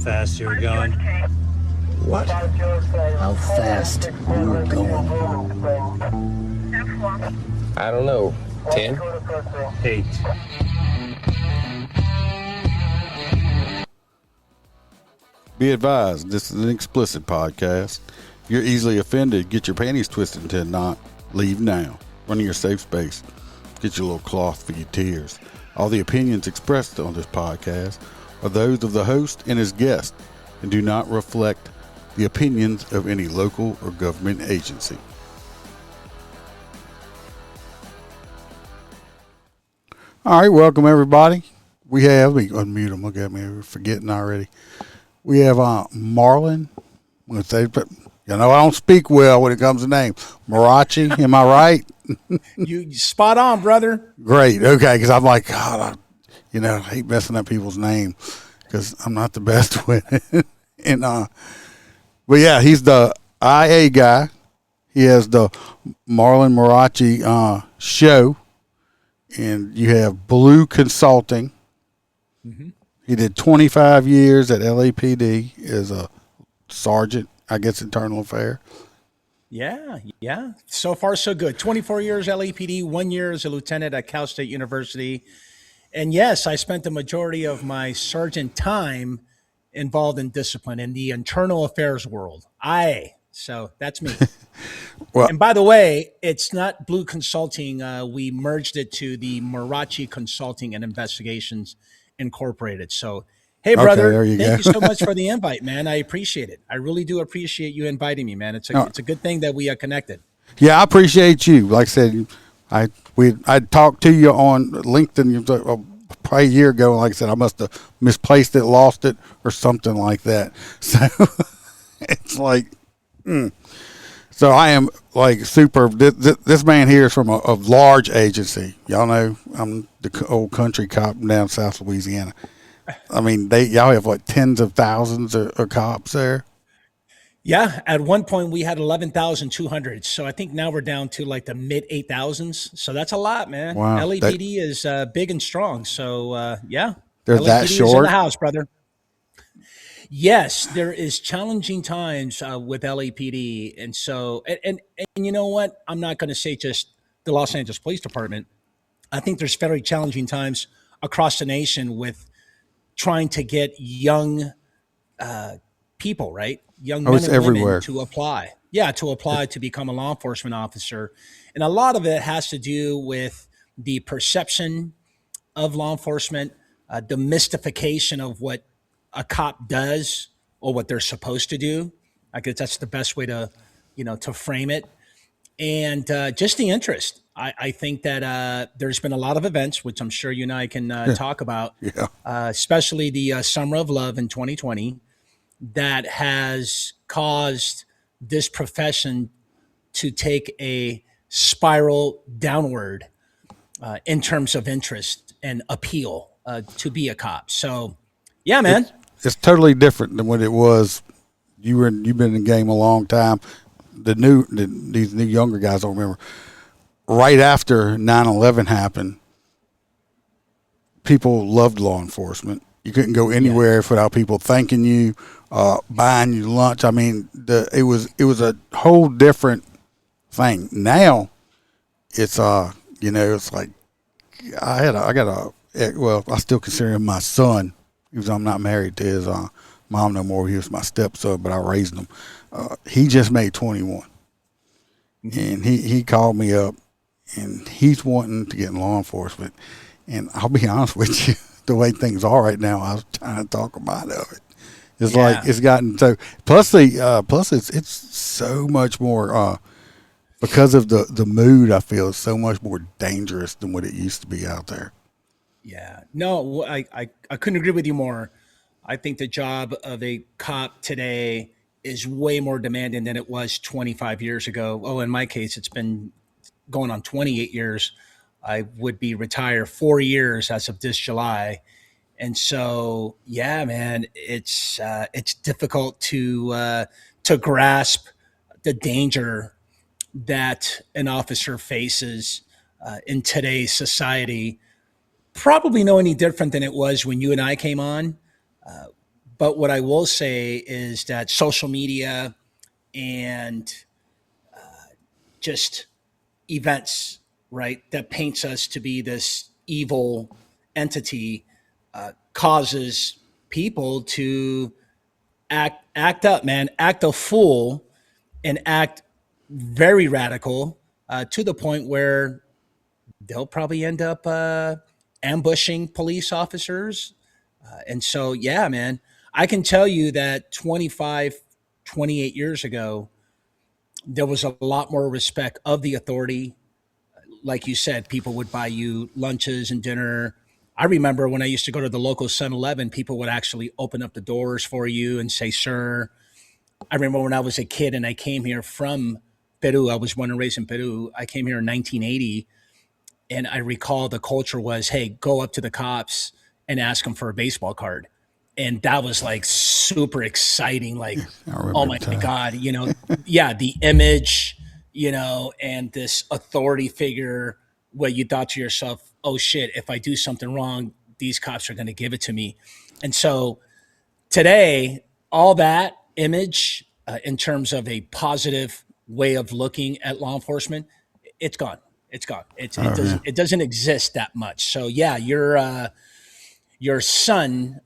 fast you were going. What? How fast you were going? I don't know. 10? 8. Be advised, this is an explicit podcast. If you're easily offended, get your panties twisted into a knot. Leave now. Run in your safe space. Get your little cloth for your tears. All the opinions expressed on this podcast are those of the host and his guest and do not reflect the opinions of any local or government agency. All right, welcome everybody. We have, let me unmute them. Look at me, we're forgetting already. We have Marlon. I'm going to say, I don't speak well when it comes to names. Marrache, am I right? You spot on, brother. Great. Okay, because I'm like, God, I hate messing up people's names because I'm not the best with it. And but yeah, he's the IA guy. He has the Marlon Marrache show, and you have Blue Consulting. Mm-hmm. He did 25 years at LAPD as a sergeant, I guess, internal affair. Yeah. So far, so good. 24 years LAPD, 1 year as a lieutenant at Cal State University. And yes, I spent the majority of my sergeant time involved in discipline in the internal affairs world. So that's me. Well, and by the way, it's not Blue Consulting. We merged it to the Marrache Consulting and Investigations Incorporated. So, hey, brother, thank you so much for the invite, man. I appreciate it. I really do appreciate you inviting me, man. It's a good thing that we are connected. Yeah, I appreciate you. Like I said, I talked to you on LinkedIn probably a year ago. Like I said, I must have misplaced it, lost it, or something like that. So it's like, So I am like super. This man here is from a large agency. Y'all know I'm the old country cop down South Louisiana. I mean, y'all have like tens of thousands of cops there. Yeah, at one point we had 11,200. So I think now we're down to like the mid 8,000s. So that's a lot, man. Wow. LAPD is big and strong. So yeah, they're LAPD that short. Is in the house, brother. Yes, there is challenging times with LAPD, and so and you know what? I'm not going to say just the Los Angeles Police Department. I think there's very challenging times across the nation with trying to get young people, right? Young men and women to apply. Yeah, to apply to become a law enforcement officer. And a lot of it has to do with the perception of law enforcement, the mystification of what a cop does or what they're supposed to do. I guess that's the best way to, to frame it. And just the interest. I think that there's been a lot of events, which I'm sure you and I can talk about, especially the Summer of Love in 2020, that has caused this profession to take a spiral downward in terms of interest and appeal to be a cop. So, yeah, man. It's totally different than what it was. You've been in the game a long time. These new younger guys don't remember. Right after 9/11 happened, people loved law enforcement. You couldn't go anywhere without people thanking you, buying you lunch. I mean, it was a whole different thing. Now, it's it's like I still consider him my son. Even though I'm not married to his mom no more. He was my stepson, but I raised him. He just made 21. And he called me up, and he's wanting to get in law enforcement. And I'll be honest with you, the way things are right now, I was trying to talk him out of it. It's like it's gotten so. Plus it's so much more because of the mood. I feel it's so much more dangerous than what it used to be out there. Yeah, no, I couldn't agree with you more. I think the job of a cop today is way more demanding than it was 25 years ago. Oh, in my case, it's been going on 28 years. I would be retired 4 years as of this July. And so, yeah, man, it's difficult to grasp the danger that an officer faces in today's society. Probably no any different than it was when you and I came on. But what I will say is that social media and just events, right, that paints us to be this evil entity causes people to act up, man, act a fool, and act very radical to the point where they'll probably end up ambushing police officers. And so, yeah, man, I can tell you that 25, 28 years ago, there was a lot more respect of the authority. Like you said, people would buy you lunches and dinner. I remember when I used to go to the local 7-Eleven, people would actually open up the doors for you and say, sir. I remember when I was a kid and I came here from Peru. I was born and raised in Peru. I came here in 1980. And I recall the culture was, hey, go up to the cops and ask them for a baseball card. And that was like super exciting. Like, I remember oh my the time. God, yeah, the image, and this authority figure where you thought to yourself, oh shit, if I do something wrong, these cops are going to give it to me. And so today, all that image in terms of a positive way of looking at law enforcement, it's gone. It's gone. It doesn't exist that much. So yeah, your son,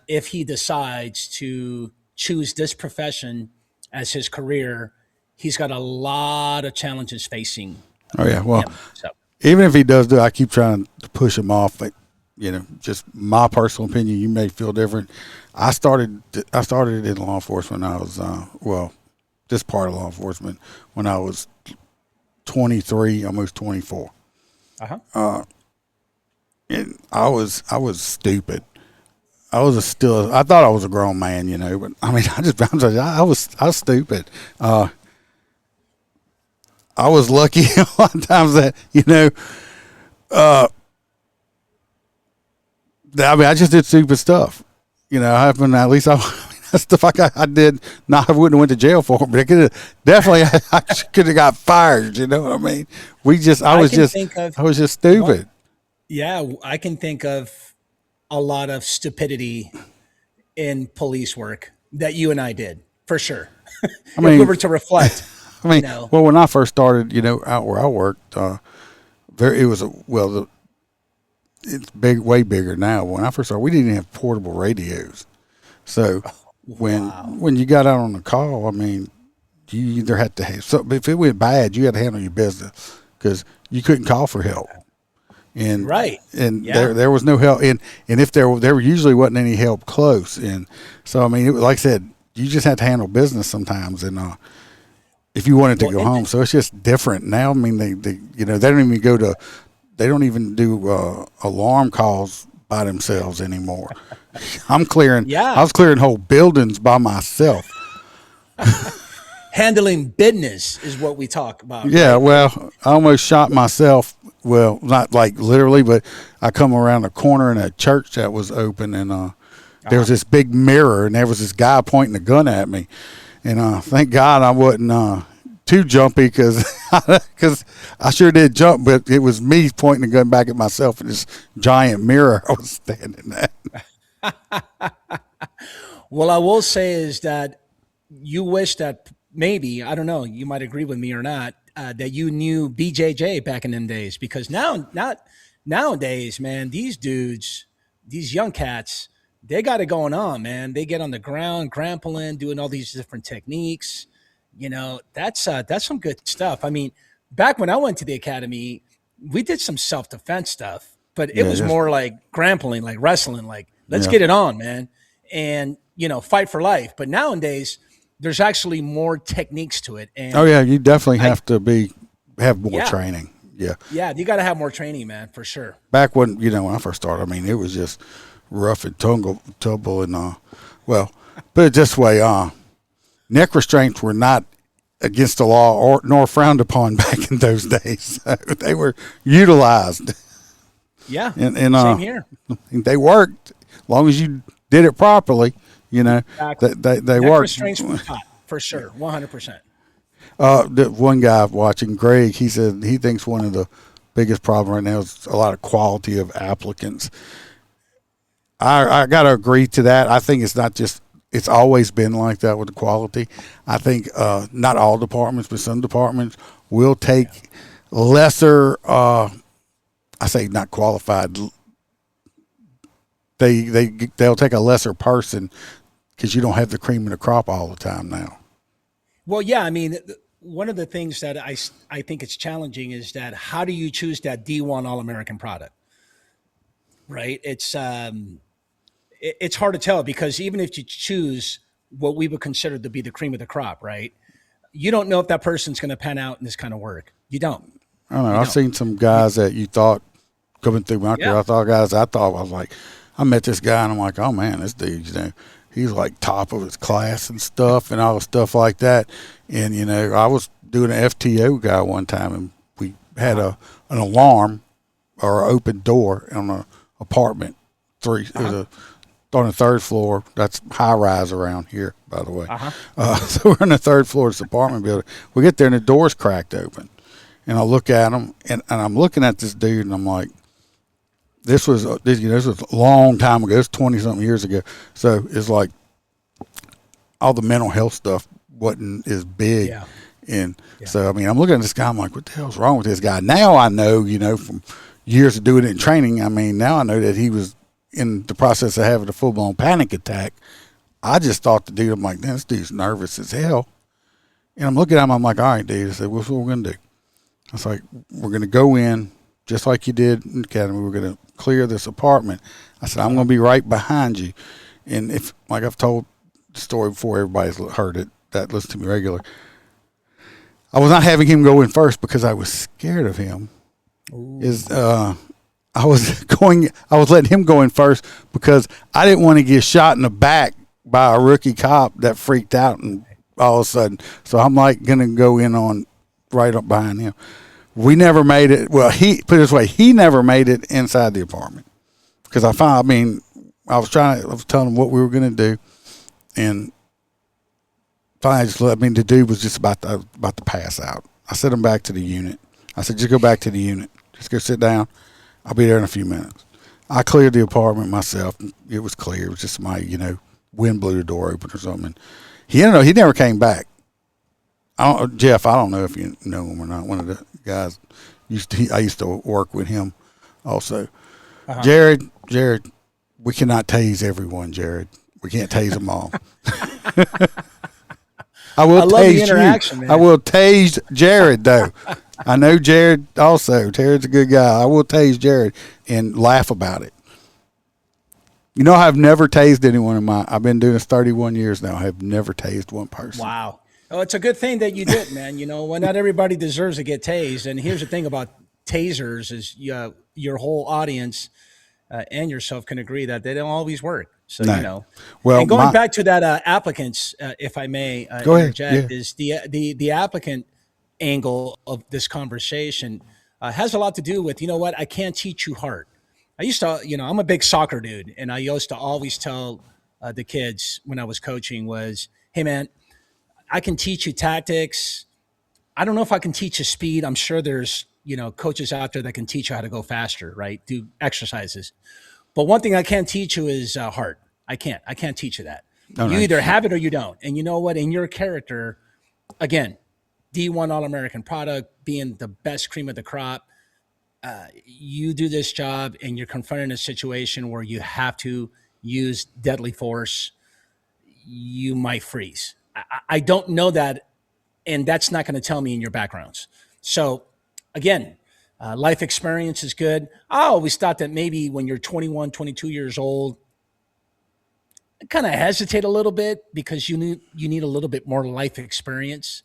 if he decides to choose this profession as his career, he's got a lot of challenges facing Oh yeah. Well, him. So even if he does do, I keep trying to push him off. Like, just my personal opinion. You may feel different. I started in law enforcement. When I was this part of law enforcement when I was 23, almost 24. And I was stupid. I thought I was a grown man, but I mean, I was stupid. I was lucky a lot of times that, I just did stupid stuff. At least that's stuff I did. I wouldn't have went to jail for, but I could have definitely. I could have got fired. You know what I mean? I was just stupid. Yeah, I can think of a lot of stupidity in police work that you and I did for sure. I mean, if we were to reflect. Well, when I first started, out where I worked, it's way bigger now. When I first started, we didn't even have portable radios. So when you got out on the call, I mean, you either had to have so if it went bad, you had to handle your business because you couldn't call for help. And there was no help, and if there usually wasn't any help close, and so I mean, like I said, you just had to handle business sometimes, and if you wanted to go home, so it's just different now. I mean, they don't even do alarm calls by themselves anymore. I was clearing whole buildings by myself. Handling business is what we talk about. Yeah, right? well, I almost shot myself. Well, not like literally, but I come around a corner in a church that was open, and there was this big mirror, and there was this guy pointing a gun at me. And thank God I wasn't too jumpy because I sure did jump, but it was me pointing the gun back at myself in this giant mirror I was standing at. Well, I will say is that you wish that maybe, I don't know, you might agree with me or not, that you knew BJJ back in them days, because nowadays, man, these dudes, these young cats, they got it going on, man. They get on the ground, grappling, doing all these different techniques. That's some good stuff. I mean, back when I went to the academy, we did some self-defense stuff, but it was more like grappling, like wrestling, like let's get it on, man. And, fight for life. But nowadays, there's actually more techniques to it. And you definitely have to have more training. Yeah. Yeah, you got to have more training, man, for sure. Back when I first started, I mean, it was just rough and tumble and put it this way, neck restraints were not against the law nor frowned upon back in those days. So they were utilized. Yeah, and same here. They worked as long as you did it properly. Exactly. They neck worked. Restraints were taught for sure, 100%. The one guy watching, Greg, he said he thinks one of the biggest problems right now is a lot of quality of applicants. I got to agree to that. I think it's not just, it's always been like that with the quality. I think not all departments, but some departments will take lesser, I say not qualified. They'll take a lesser person because you don't have the cream of the crop all the time now. Well, yeah, I mean, one of the things that I think it's challenging is that how do you choose that D1 All American product, right? It's hard to tell because even if you choose what we would consider to be the cream of the crop, right? You don't know if that person's going to pan out in this kind of work. You don't. I don't know. I've seen some guys that you thought coming through my career. I was like, I met this guy and I'm like, oh man, this dude, he's like top of his class and stuff and all the stuff like that. And, I was doing an FTO guy one time and we had an alarm or an open door on an apartment. It was on the third floor. That's high rise around here, by the way. So we're on the third floor of this apartment building. We get there and the door's cracked open. And I look at him and I'm looking at this dude and I'm like, this was a long time ago. It was 20-something years ago. So it's like all the mental health stuff wasn't as big. Yeah. And so, I mean, I'm looking at this guy. I'm like, what the hell's wrong with this guy? Now I know, from years of doing it in training. I mean, now I know that he was in the process of having a full-blown panic attack. I just thought the dude, I'm like, man, this dude's nervous as hell. And I'm looking at him. I'm like, all right, dude. I said, what's what we're going to do? I was like, we're going to go in just like you did in the academy. We're going to clear this apartment. I said, I'm going to be right behind you. And if, like I've told the story before, everybody's heard it, that listens to me regular. I was not having him go in first because I was scared of him. I was letting him go in first because I didn't want to get shot in the back by a rookie cop that freaked out and all of a sudden. So I'm like going to go in on right up behind him. We never made it. Well, put it this way, he never made it inside the apartment because I was telling him what we were going to do, and finally the dude was just about to pass out. I sent him back to the unit. I said, just go back to the unit. Just go sit down. I'll be there in a few minutes. I cleared the apartment myself. It was clear. It was just wind blew the door open or something. He never came back. Jeff, I don't know if you know him or not. One of the guys I used to work with him also. Jared, we cannot tase everyone, Jared. We can't tase them all. I will tase you. Man. I will tase Jared though. I know Jared also. Jared's a good guy. I will tase Jared and laugh about it. I've never tased anyone I've been doing this 31 years now. I have never tased one person. Wow. Oh, it's a good thing that you did, man. Not everybody deserves to get tased. And here's the thing about tasers is your whole audience and yourself can agree that they don't always work. So, Well, and going back to that applicants, if I may interject, is the applicant angle of this conversation has a lot to do with, I can't teach you hard. I used to, I'm a big soccer dude. And I used to always tell the kids when I was coaching was, hey, man, I can teach you tactics. I don't know if I can teach you speed. I'm sure there's, coaches out there that can teach you how to go faster, right? Do exercises. But one thing I can't teach you is heart. I can't teach you that. You either have it or you don't. And you know what? In your character, again, D1 All-American product, being the best cream of the crop, you do this job and you're confronted in a situation where you have to use deadly force, you might freeze. I don't know that, and that's not going to tell me in your backgrounds. So, again, life experience is good. I always thought that maybe when you're 21, 22 years old, kind of hesitate a little bit because you need a little bit more life experience.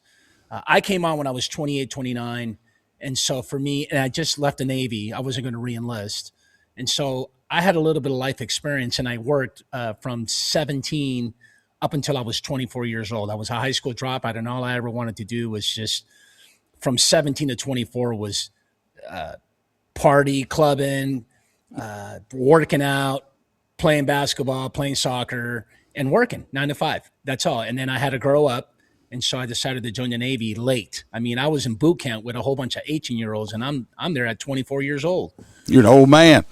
I came on when I was 28, 29, and so for me, and I just left the Navy. I wasn't going to re-enlist, and so I had a little bit of life experience, and I worked from 17 up until I was 24 years old. I was a high school dropout, and all I ever wanted to do was just from 17 to 24 was party, clubbing, working out, playing basketball, playing soccer, and working 9 to 5. That's all. And then I had to grow up, and so I decided to join the Navy late. I mean, I was in boot camp with a whole bunch of 18-year-olds, and I'm there at 24 years old. You're an old man.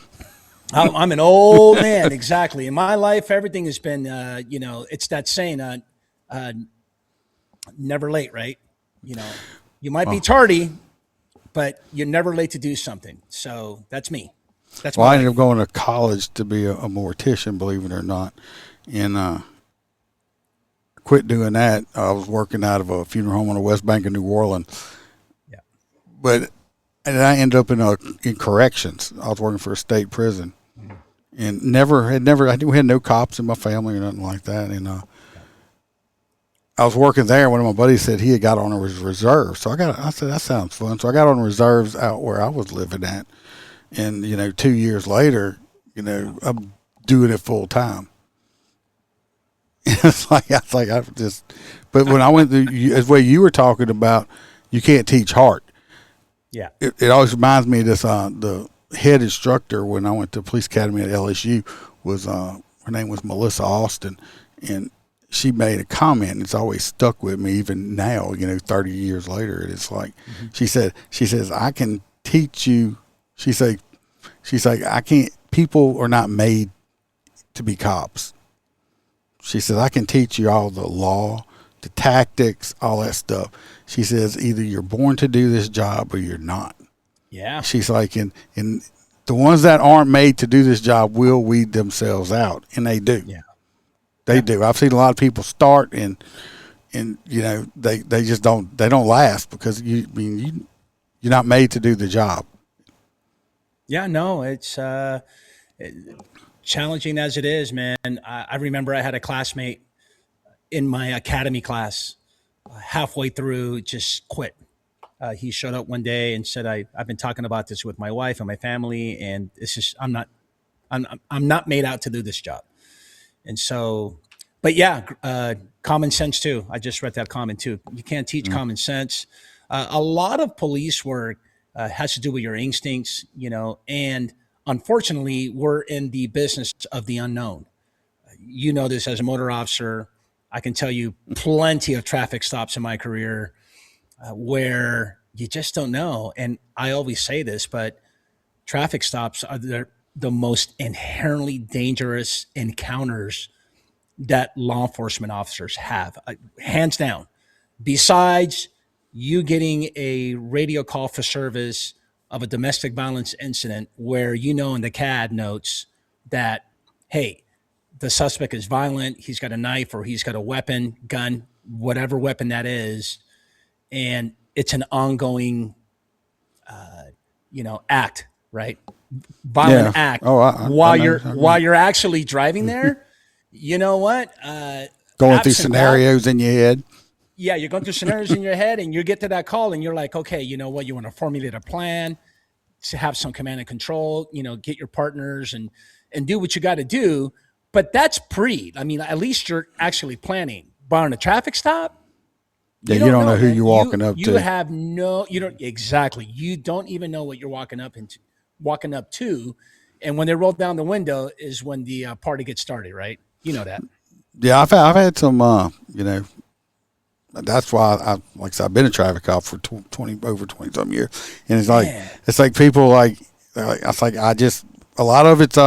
I'm an old man, exactly. In my life, everything has been, it's that saying, uh, never late, right? You know, you might be tardy, but you're never late to do something. So that's me. That's Well, my I ended up life. going to college to be a mortician, believe it or not, and quit doing that. I was working out of a funeral home on the West Bank of New Orleans, Yeah. but and I ended up in corrections. I was working for a state prison, and we had no cops in my family or nothing like that, and I was working there. One of my buddies said he had got on a reserve, so I said that sounds fun. So I got on reserves out where I was living at, and 2 years later, I'm doing it full time. I just, but when I went through, as way you were talking about, you can't teach heart. Yeah. It always reminds me of this. The head instructor when I went to police academy at LSU was her name was Melissa Austin, and she made a comment. It's always stuck with me even now. 30 years later, it's like she says I can teach you. She's like I can't. People are not made to be cops. She says, I can teach you all the law, the tactics, all that stuff. She says, either you're born to do this job or you're not. Yeah. She's like, and the ones that aren't made to do this job will weed themselves out. And they do. Yeah. They do. I've seen a lot of people start and they just don't last because you're not made to do the job. Yeah. No, it's challenging as it is, man. I remember I had a classmate in my academy class halfway through just quit. He showed up one day and said, I've been talking about this with my wife and my family, and it's just I'm not made out to do this job. And so, but yeah, common sense too. I just read that comment too. You can't teach common sense. A lot of police work has to do with your instincts, and unfortunately, we're in the business of the unknown. You know this as a motor officer. I can tell you plenty of traffic stops in my career where you just don't know. And I always say this, but traffic stops are the most inherently dangerous encounters that law enforcement officers have, hands down. Besides you getting a radio call for service of a domestic violence incident where in the CAD notes that, hey, the suspect is violent, he's got a knife or he's got a weapon, gun, whatever weapon that is, and it's an ongoing, act, right? Violent act. Oh, while I know. you're actually driving there, you know what? Going through Absent that, scenarios in your head. yeah, you're going through scenarios in your head, and you get to that call, and you're like, okay, you know what? You want to formulate a plan to have some command and control. Get your partners and do what you got to do. But that's pre. I mean, at least you're actually planning. But on a traffic stop, Yeah, you don't know who man. you're walking up You to. have no. You don't exactly. You don't even know what you're walking up to, and when they roll down the window is when the party gets started, right? You know that. Yeah, I've had some, that's why like I said, I've been a traffic cop for 20 some years. And it's like people a lot of it's,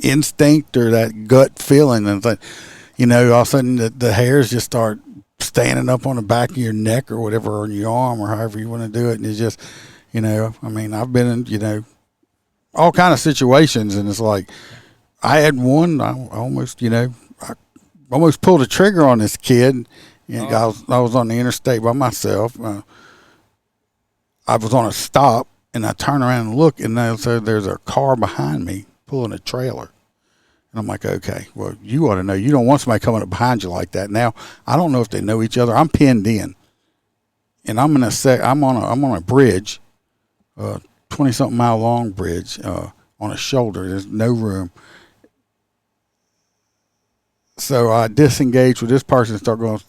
instinct or that gut feeling. And it's like, all of a sudden the hairs just start standing up on the back of your neck or whatever, or on your arm or however you want to do it. And it's just, I've been in, all kind of situations. And it's like, I had one, I almost pulled a trigger on this kid. I was on the interstate by myself. I was on a stop, and I turn around and look, and there's a car behind me pulling a trailer. And I'm like, okay, well, you ought to know. You don't want somebody coming up behind you like that. Now, I don't know if they know each other. I'm pinned in, and I'm on a bridge, 20-something mile long bridge, on a shoulder. There's no room. So I disengage with this person and start going,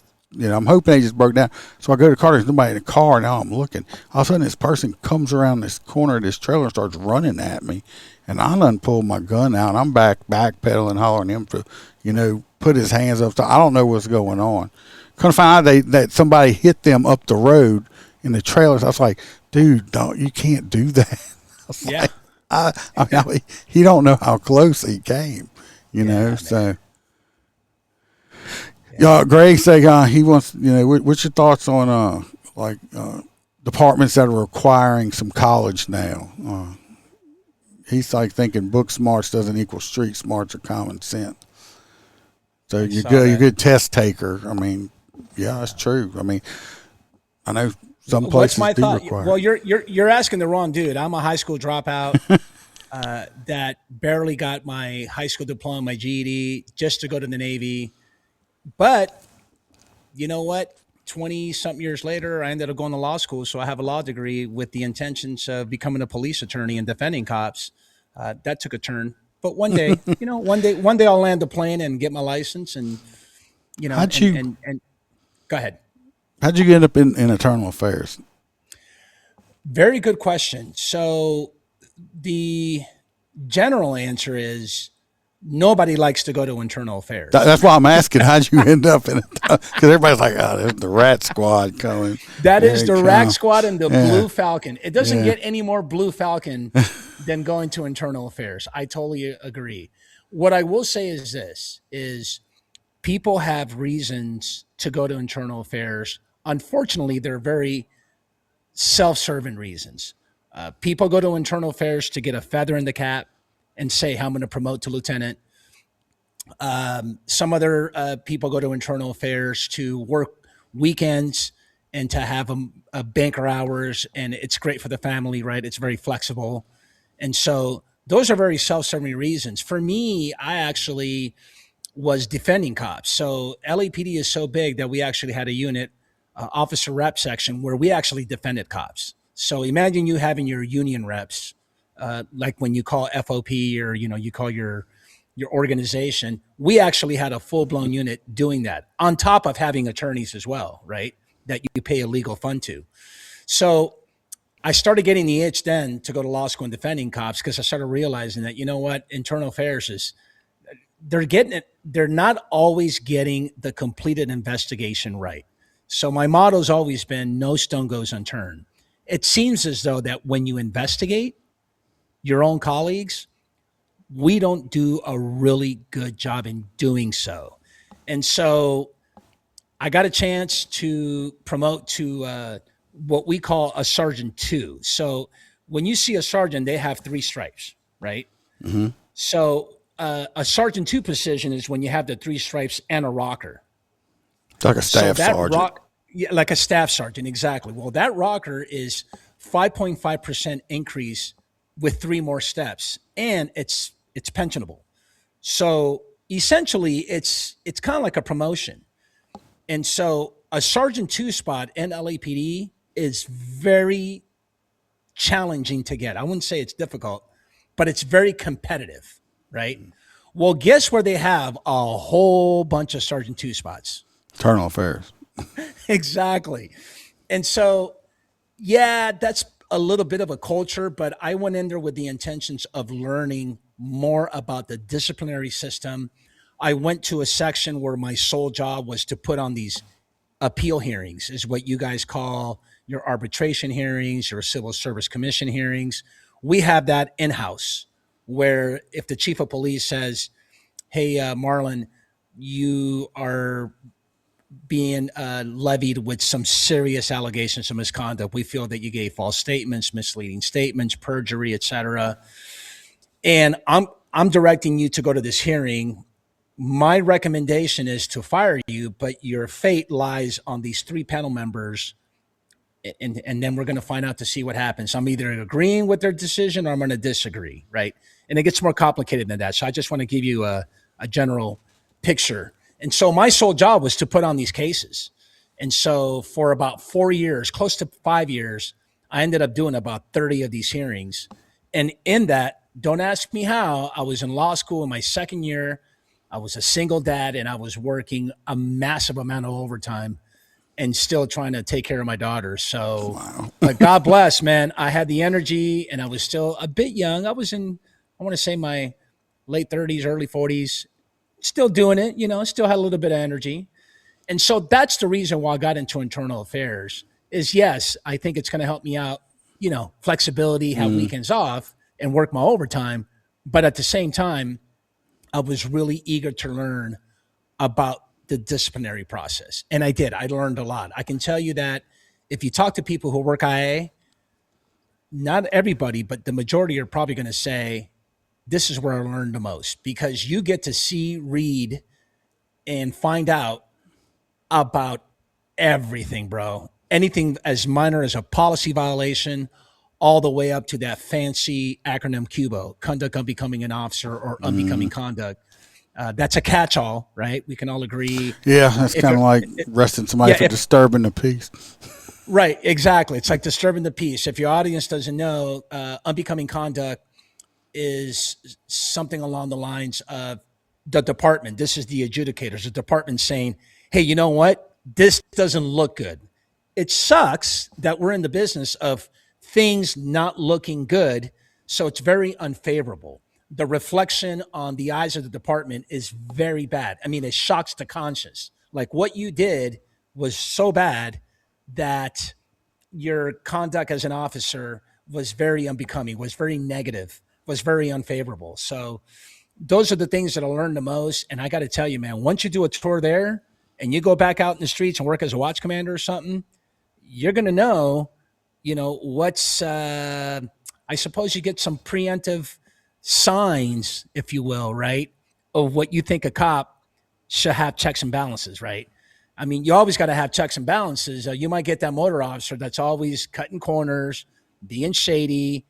I'm hoping they just broke down. So I go to the car, there's nobody in the car, now I'm looking. All of a sudden this person comes around this corner of this trailer and starts running at me. And I done pulled my gun out. I'm backpedaling, hollering him to, put his hands up. So I don't know what's going on. Come to find out that somebody hit them up the road in the trailers. I was like, dude, you can't do that. Yeah. he don't know how close he came, Yeah, So, yeah. Greg say he wants, what's your thoughts on departments that are requiring some college now? He's like thinking book smarts doesn't equal street smarts or common sense. So I you're saw good. You're a that. good test taker. I mean, yeah, that's true. I mean, I know some What's places my do thought? require Well, it. you're asking the wrong dude. I'm a high school dropout that barely got my high school diploma, my GED, just to go to the Navy. But you know what? 20 something years later, I ended up going to law school. So I have a law degree with the intentions of becoming a police attorney and defending cops. That took a turn. But one day, one day I'll land the plane and get my license and, How'd you and go ahead. How'd you end up in internal affairs? Very good question. So the general answer is nobody likes to go to internal affairs. That's why I'm asking. How'd you end up in it? Because everybody's like, "Oh, there's the rat squad coming." That Here is it the Rack come. Squad and the Yeah. Blue Falcon. It doesn't Yeah. get any more Blue Falcon than going to internal affairs. I totally agree. What I will say is this is people have reasons to go to internal affairs. Unfortunately, they're very self-serving reasons. People go to internal affairs to get a feather in the cap and say, "I'm going to promote to lieutenant." Some other people go to internal affairs to work weekends and to have a banker hours, and it's great for the family, right? It's very flexible, and so those are very self-serving reasons. For me, I actually was defending cops. So LAPD is so big that we actually had a unit, officer rep section, where we actually defended cops. So imagine you having your union reps, like when you call FOP or you call your organization. We actually had a full blown unit doing that on top of having attorneys as well, right? That you pay a legal fund to. So I started getting the itch then to go to law school and defending cops because I started realizing that, internal affairs is they're getting it. They're not always getting the completed investigation right. So my motto's always been no stone goes unturned. It seems as though that when you investigate your own colleagues, we don't do a really good job in doing so. And so I got a chance to promote to what we call a sergeant two. So when you see a sergeant, they have three stripes, right? Mm-hmm. So a sergeant two position is when you have the three stripes and a rocker. It's like a staff So that sergeant. yeah, like a staff sergeant, exactly. Well, that rocker is 5.5% increase with three more steps, and it's pensionable. So essentially, it's kind of like a promotion. And so a sergeant two spot in LAPD is very challenging to get. I wouldn't say it's difficult, but it's very competitive, right? Well, guess where they have a whole bunch of sergeant two spots? Internal affairs. Exactly. And so, yeah, that's a little bit of a culture, but I went in there with the intentions of learning more about the disciplinary system. I went to a section where my sole job was to put on these appeal hearings, is what you guys call your arbitration hearings, your civil service commission hearings. We have that in house where if the chief of police says, "Hey, Marlon, you are being levied with some serious allegations of misconduct. We feel that you gave false statements, misleading statements, perjury, etc. And I'm directing you to go to this hearing. My recommendation is to fire you, but your fate lies on these three panel members, and then we're going to find out to see what happens. I'm either agreeing with their decision or I'm going to disagree, right? And it gets more complicated than that. So I just want to give you a general picture. And so my sole job was to put on these cases. And so for about 4 years, close to 5 years, I ended up doing about 30 of these hearings. And in that, don't ask me how, I was in law school in my second year. I was a single dad and I was working a massive amount of overtime and still trying to take care of my daughter. So, Wow. but God bless, man. I had the energy and I was still a bit young. I was in, I want to say my late 30s, early 40s, still doing it, still had a little bit of energy. And so that's the reason why I got into internal affairs is yes, I think it's going to help me out, flexibility, have weekends off. and work my overtime. But at the same time, I was really eager to learn about the disciplinary process. And I did. I learned a lot. I can tell you that if you talk to people who work IA, not everybody, but the majority are probably going to say, this is where I learned the most, because you get to see, read, and find out about everything, bro. Anything as minor as a policy violation, all the way up to that fancy acronym CUBO, conduct unbecoming an officer or unbecoming conduct. That's a catch-all, right? We can all agree. Yeah, that's kind of like arresting somebody for disturbing the peace. Right, exactly. It's like disturbing the peace. If your audience doesn't know, unbecoming conduct is something along the lines of the department. This is the adjudicators, the department saying, hey, you know what? This doesn't look good. It sucks that we're in the business of things not looking good, so it's very unfavorable. The reflection on the eyes of the department is very bad. I mean, it shocks the conscience. Like, what you did was so bad that your conduct as an officer was very unbecoming, was very negative, was very unfavorable. So those are the things that I learned the most. And I got to tell you, man, once you do a tour there and you go back out in the streets and work as a watch commander or something, you're going to know, what's, I suppose you get some preemptive signs, if you will, right, of what you think a cop should have checks and balances, right? I mean, you always got to have checks and balances. You might get that motor officer that's always cutting corners, being shady.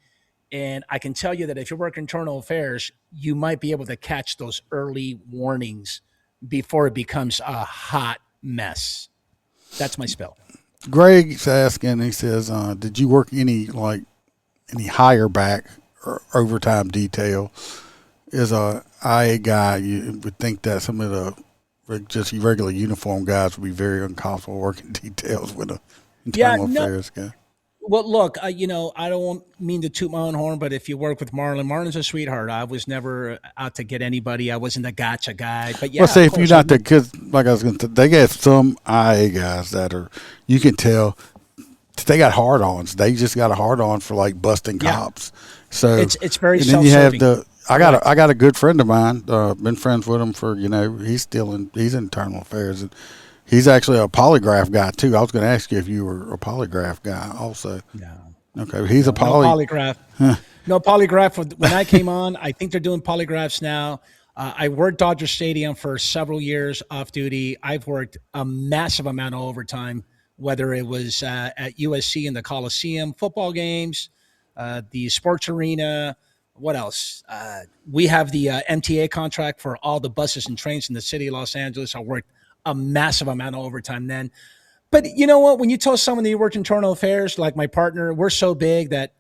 And I can tell you that if you work internal affairs, you might be able to catch those early warnings before it becomes a hot mess. That's my spill. Greg's asking, he says, did you work any higher back or overtime detail? As a IA guy, you would think that some of the just regular uniform guys would be very uncomfortable working details with an internal affairs guy. Well, look, I don't mean to toot my own horn, but if you work with Marlon's a sweetheart. I was never out to get anybody. I wasn't a gotcha guy. But yeah, well, say if you're not because like I was going to, they got some IA guys that are, you can tell they got hard-ons. They just got a hard-on for like busting cops. So it's very. And then you have I got a good friend of mine. Been friends with him for he's internal affairs. And he's actually a polygraph guy too. I was going to ask you if you were a polygraph guy also. No. Okay, he's a polygraph. Huh. No polygraph. When I came on, I think they're doing polygraphs now. I worked Dodger Stadium for several years off duty. I've worked a massive amount of overtime, whether it was at USC in the Coliseum, football games, the sports arena. What else? We have the MTA contract for all the buses and trains in the city of Los Angeles. I worked a massive amount of overtime then. But you know what? When you tell someone that you worked internal affairs, like my partner, we're so big that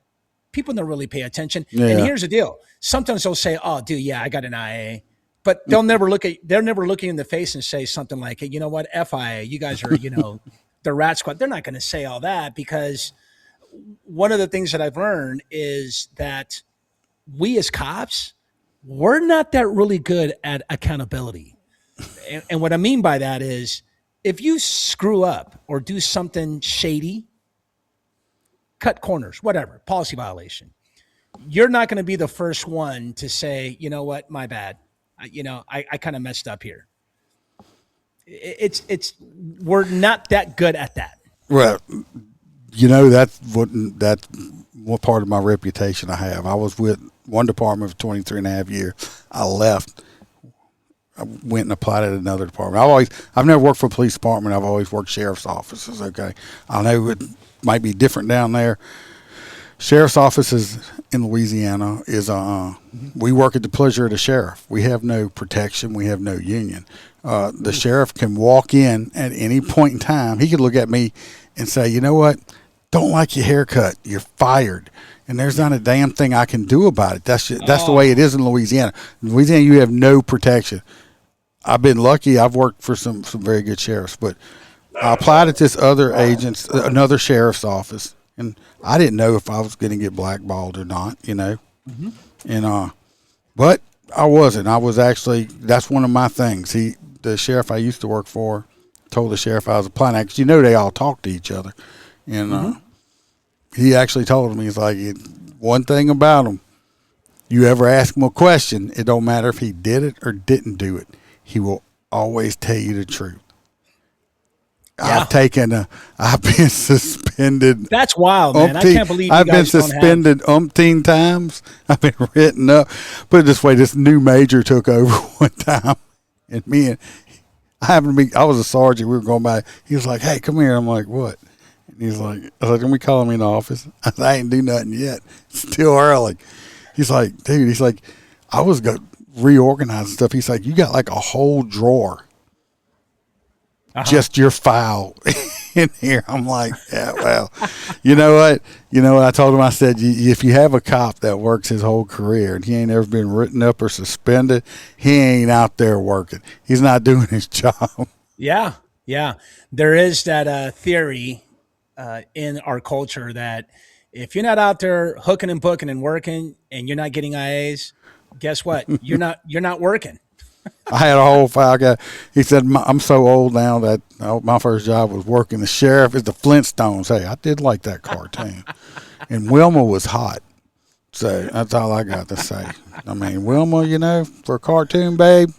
people don't really pay attention. Yeah. And here's the deal. Sometimes they'll say, oh, dude, yeah, I got an IA. But they'll never look you in the face and say something like, hey, you know what? FIA, you guys are, the rat squad. They're not going to say all that, because one of the things that I've learned is that we as cops, we're not that really good at accountability. And what I mean by that is, if you screw up or do something shady, cut corners, whatever, policy violation, you're not going to be the first one to say, you know what, my bad. I kind of messed up here. We're not that good at that. Well, that's what part of my reputation I have. I was with one department for 23 and a half years. I left. I went and applied at another department. I've never worked for a police department. I've always worked sheriff's offices. Okay. I know it might be different down there. Sheriff's offices in Louisiana we work at the pleasure of the sheriff. We have no protection. We have no union. The sheriff can walk in at any point in time. He could look at me and say, you know what? Don't like your haircut. You're fired. And there's not a damn thing I can do about it. That's the way it is in Louisiana. In Louisiana, you have no protection. I've been lucky. I've worked for some very good sheriffs, but I applied at this other another sheriff's office, and I didn't know if I was going to get blackballed or not, Mm-hmm. And but I wasn't. I was actually. That's one of my things. The sheriff I used to work for, told the sheriff I was applying because they all talk to each other, and he actually told him, he's like, one thing about them, You ever ask him a question, it don't matter if he did it or didn't do it. He will always tell you the truth. Yeah. I've been suspended. That's wild, man. I can't believe you I've been guys don't have. suspended umpteen times. I've been written up. Put it this way, this new major took over one time, and I was a sergeant. We were going by. He was like, "Hey, come here." I'm like, "What?" And he's like, "I was like, can we call him in the office?" I said, "I ain't do nothing yet. It's still early." He's like, "Dude," he's like, "I was going reorganizing stuff." He's like, "You got like a whole drawer, just your file in here." I'm like, "Yeah, well, you know what? I told him, I said, if you have a cop that works his whole career and he ain't ever been written up or suspended, he ain't out there working. He's not doing his job." Yeah, yeah. There is that theory in our culture that if you're not out there hooking and booking and working, and you're not getting IAs, guess what? You're not working. I had a whole file guy. He said, "I'm so old now that my first job was working the sheriff is the Flintstones." Hey, I did like that cartoon. And Wilma was hot. So that's all I got to say. I mean, Wilma, for a cartoon, babe.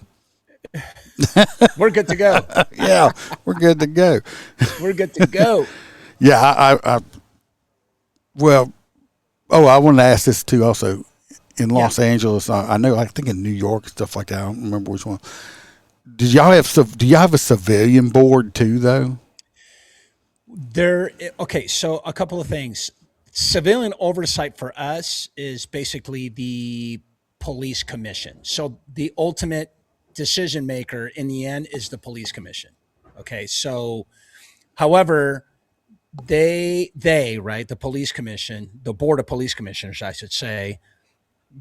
We're good to go. Yeah, we're good to go. We're good to go. Yeah, well, I wanted to ask this too also. In Los Angeles, I think in New York, stuff like that. I don't remember which one. Do y'all have a civilian board too, though? Okay, so a couple of things. Civilian oversight for us is basically the police commission. So the ultimate decision maker in the end is the police commission. Okay, so however, they right, the police commission, the board of police commissioners, I should say,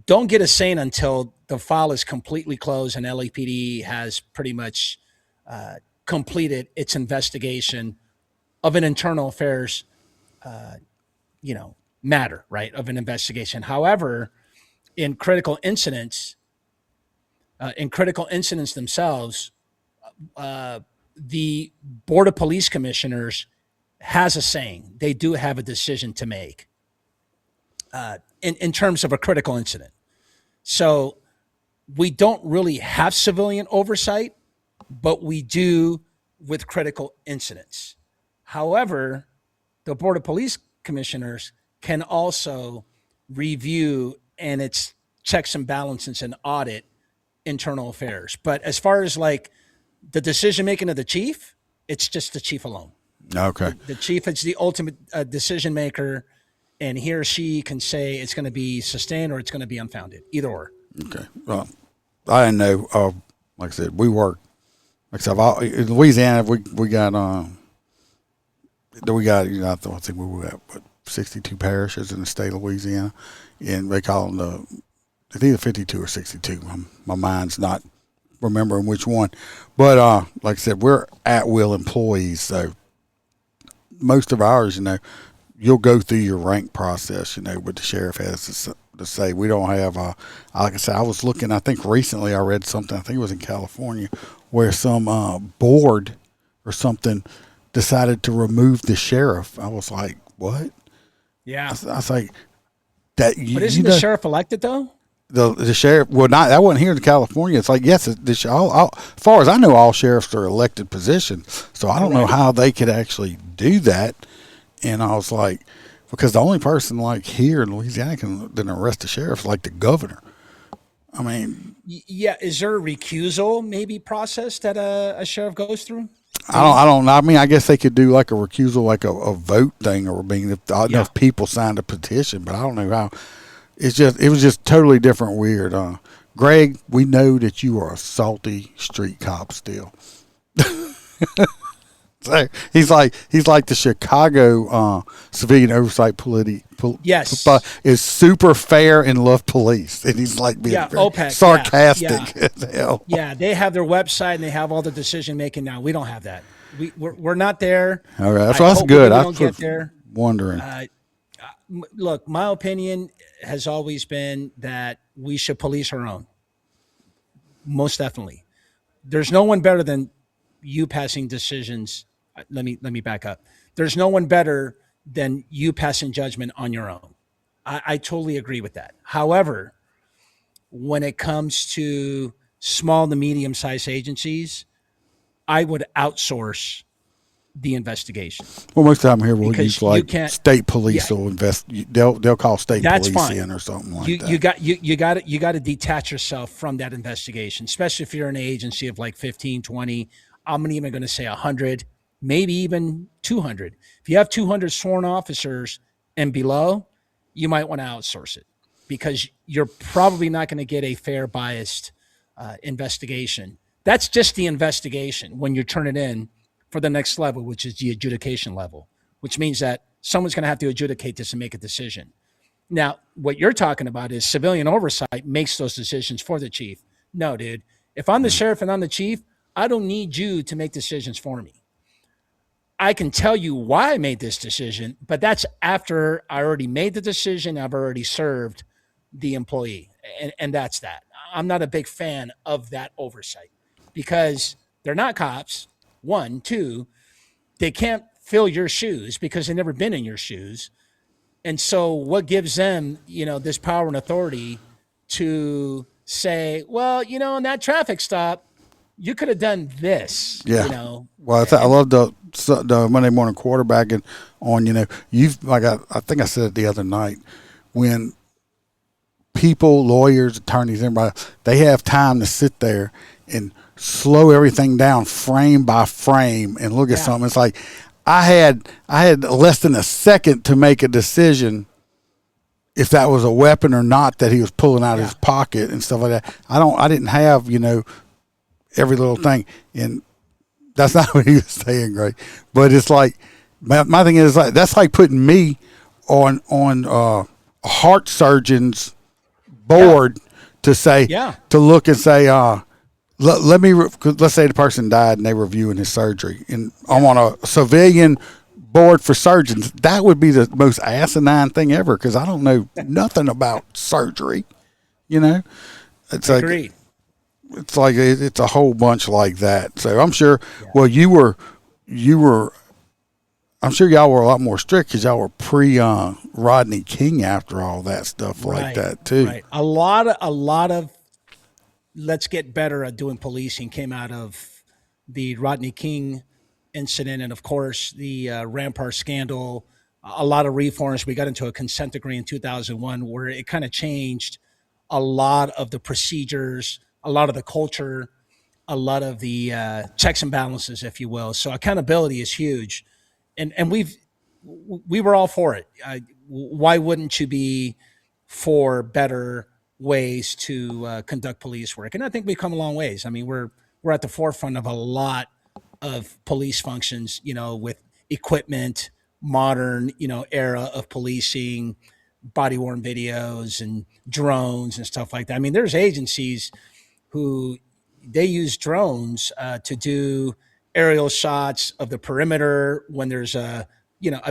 don't get a say until the file is completely closed and LAPD has pretty much completed its investigation of an internal affairs, matter, right, of an investigation. However, in critical incidents themselves, the board of police commissioners has a saying. They do have a decision to make in terms of a critical incident. So we don't really have civilian oversight, but we do with critical incidents. However, the Board of Police Commissioners can also review and its checks and balances and audit internal affairs. But as far as like the decision making of the chief, it's just the chief alone. Okay. The chief is the ultimate decision maker, and he or she can say it's going to be sustained or it's going to be unfounded, either or. Okay. Well, I didn't know. Like I said, we work. Like I said, in Louisiana, we got I think we got 62 parishes in the state of Louisiana, and they call them it's either 52 or 62. My mind's not remembering which one, but like I said, we're at will employees, so most of ours, you'll go through your rank process, what the sheriff has to say. We don't have, like I said, I was looking, I think recently I read something, I think it was in California, where some board or something decided to remove the sheriff. I was like, what? Yeah. I was like, that. But isn't the sheriff elected though? The sheriff, well, that wasn't here in California. It's like, yes, as far as I know, all sheriffs are elected positions. So I don't know how they could actually do that. And I was like, because the only person like here in Louisiana can arrest the sheriff is like the governor. I mean, yeah. Is there a recusal maybe process that a sheriff goes through? I don't know. I mean, I guess they could do like a recusal, like a vote thing, or being if enough people signed a petition, but I don't know how. It was just totally different, weird. Greg, we know that you are a salty street cop still. So he's like the Chicago civilian oversight yes, is super fair and love police, and he's like being OPEC, sarcastic as hell. Yeah, they have their website and they have all the decision making now. We don't have that. We're not there. All right, so that's good. I don't get there. Wondering. Look, my opinion has always been that we should police our own. Most definitely. There's no one better than you passing decisions. Let me back up. There's no one better than you passing judgment on your own. I totally agree with that. However, when it comes to small to medium sized agencies, I would outsource the investigation Well, most of the time here we'll use because you like can't. state Yeah, police will invest. They'll call state that's police fine. in or something like You that. got to detach yourself from that investigation, especially if you're an agency of like 15, 20. I'm even going to say 100, maybe even 200. If you have 200 sworn officers and below, you might want to outsource it because you're probably not going to get a fair, biased investigation. That's just the investigation when you turn it in for the next level, which is the adjudication level, which means that someone's going to have to adjudicate this and make a decision. Now, what you're talking about is civilian oversight makes those decisions for the chief. No, dude. If I'm the sheriff and I'm the chief, I don't need you to make decisions for me. I can tell you why I made this decision, but that's after I already made the decision. I've already served the employee, and that's that. I'm not a big fan of that oversight because they're not cops. One, two, they can't fill your shoes because they've never been in your shoes. And so what gives them, this power and authority to say, well, in that traffic stop, you could have done this, Yeah. Well, I and love the Monday morning quarterbacking on. You've like I think I said it the other night when people, lawyers, attorneys, everybody, they have time to sit there and slow everything down frame by frame and look at yeah, something. It's like I had less than a second to make a decision if that was a weapon or not that he was pulling out of yeah, his pocket and stuff like that. I didn't have, every little thing. And that's not what he was saying, Greg. But it's like my thing is like that's like putting me on a heart surgeon's yeah, board to say yeah, to look and say let's say the person died and they were reviewing his surgery and I'm on a civilian board for surgeons. That would be the most asinine thing ever because I don't know nothing about surgery. It's like agreed. it's a whole bunch like that. So I'm sure. Yeah. Well, you were. I'm sure y'all were a lot more strict because y'all were pre Rodney King after all that stuff like that too. Right. A lot of let's get better at doing policing came out of the Rodney King incident, and of course the Rampart scandal. A lot of reforms. We got into a consent decree in 2001 where it kind of changed a lot of the procedures, a lot of the culture, a lot of the checks and balances, if you will. So accountability is huge, and we were all for it. Why wouldn't you be for better ways to conduct police work? And I think we've come a long ways. I mean, we're at the forefront of a lot of police functions, with equipment, modern, era of policing, body worn videos and drones and stuff like that. I mean, there's agencies who they use drones to do aerial shots of the perimeter when there's a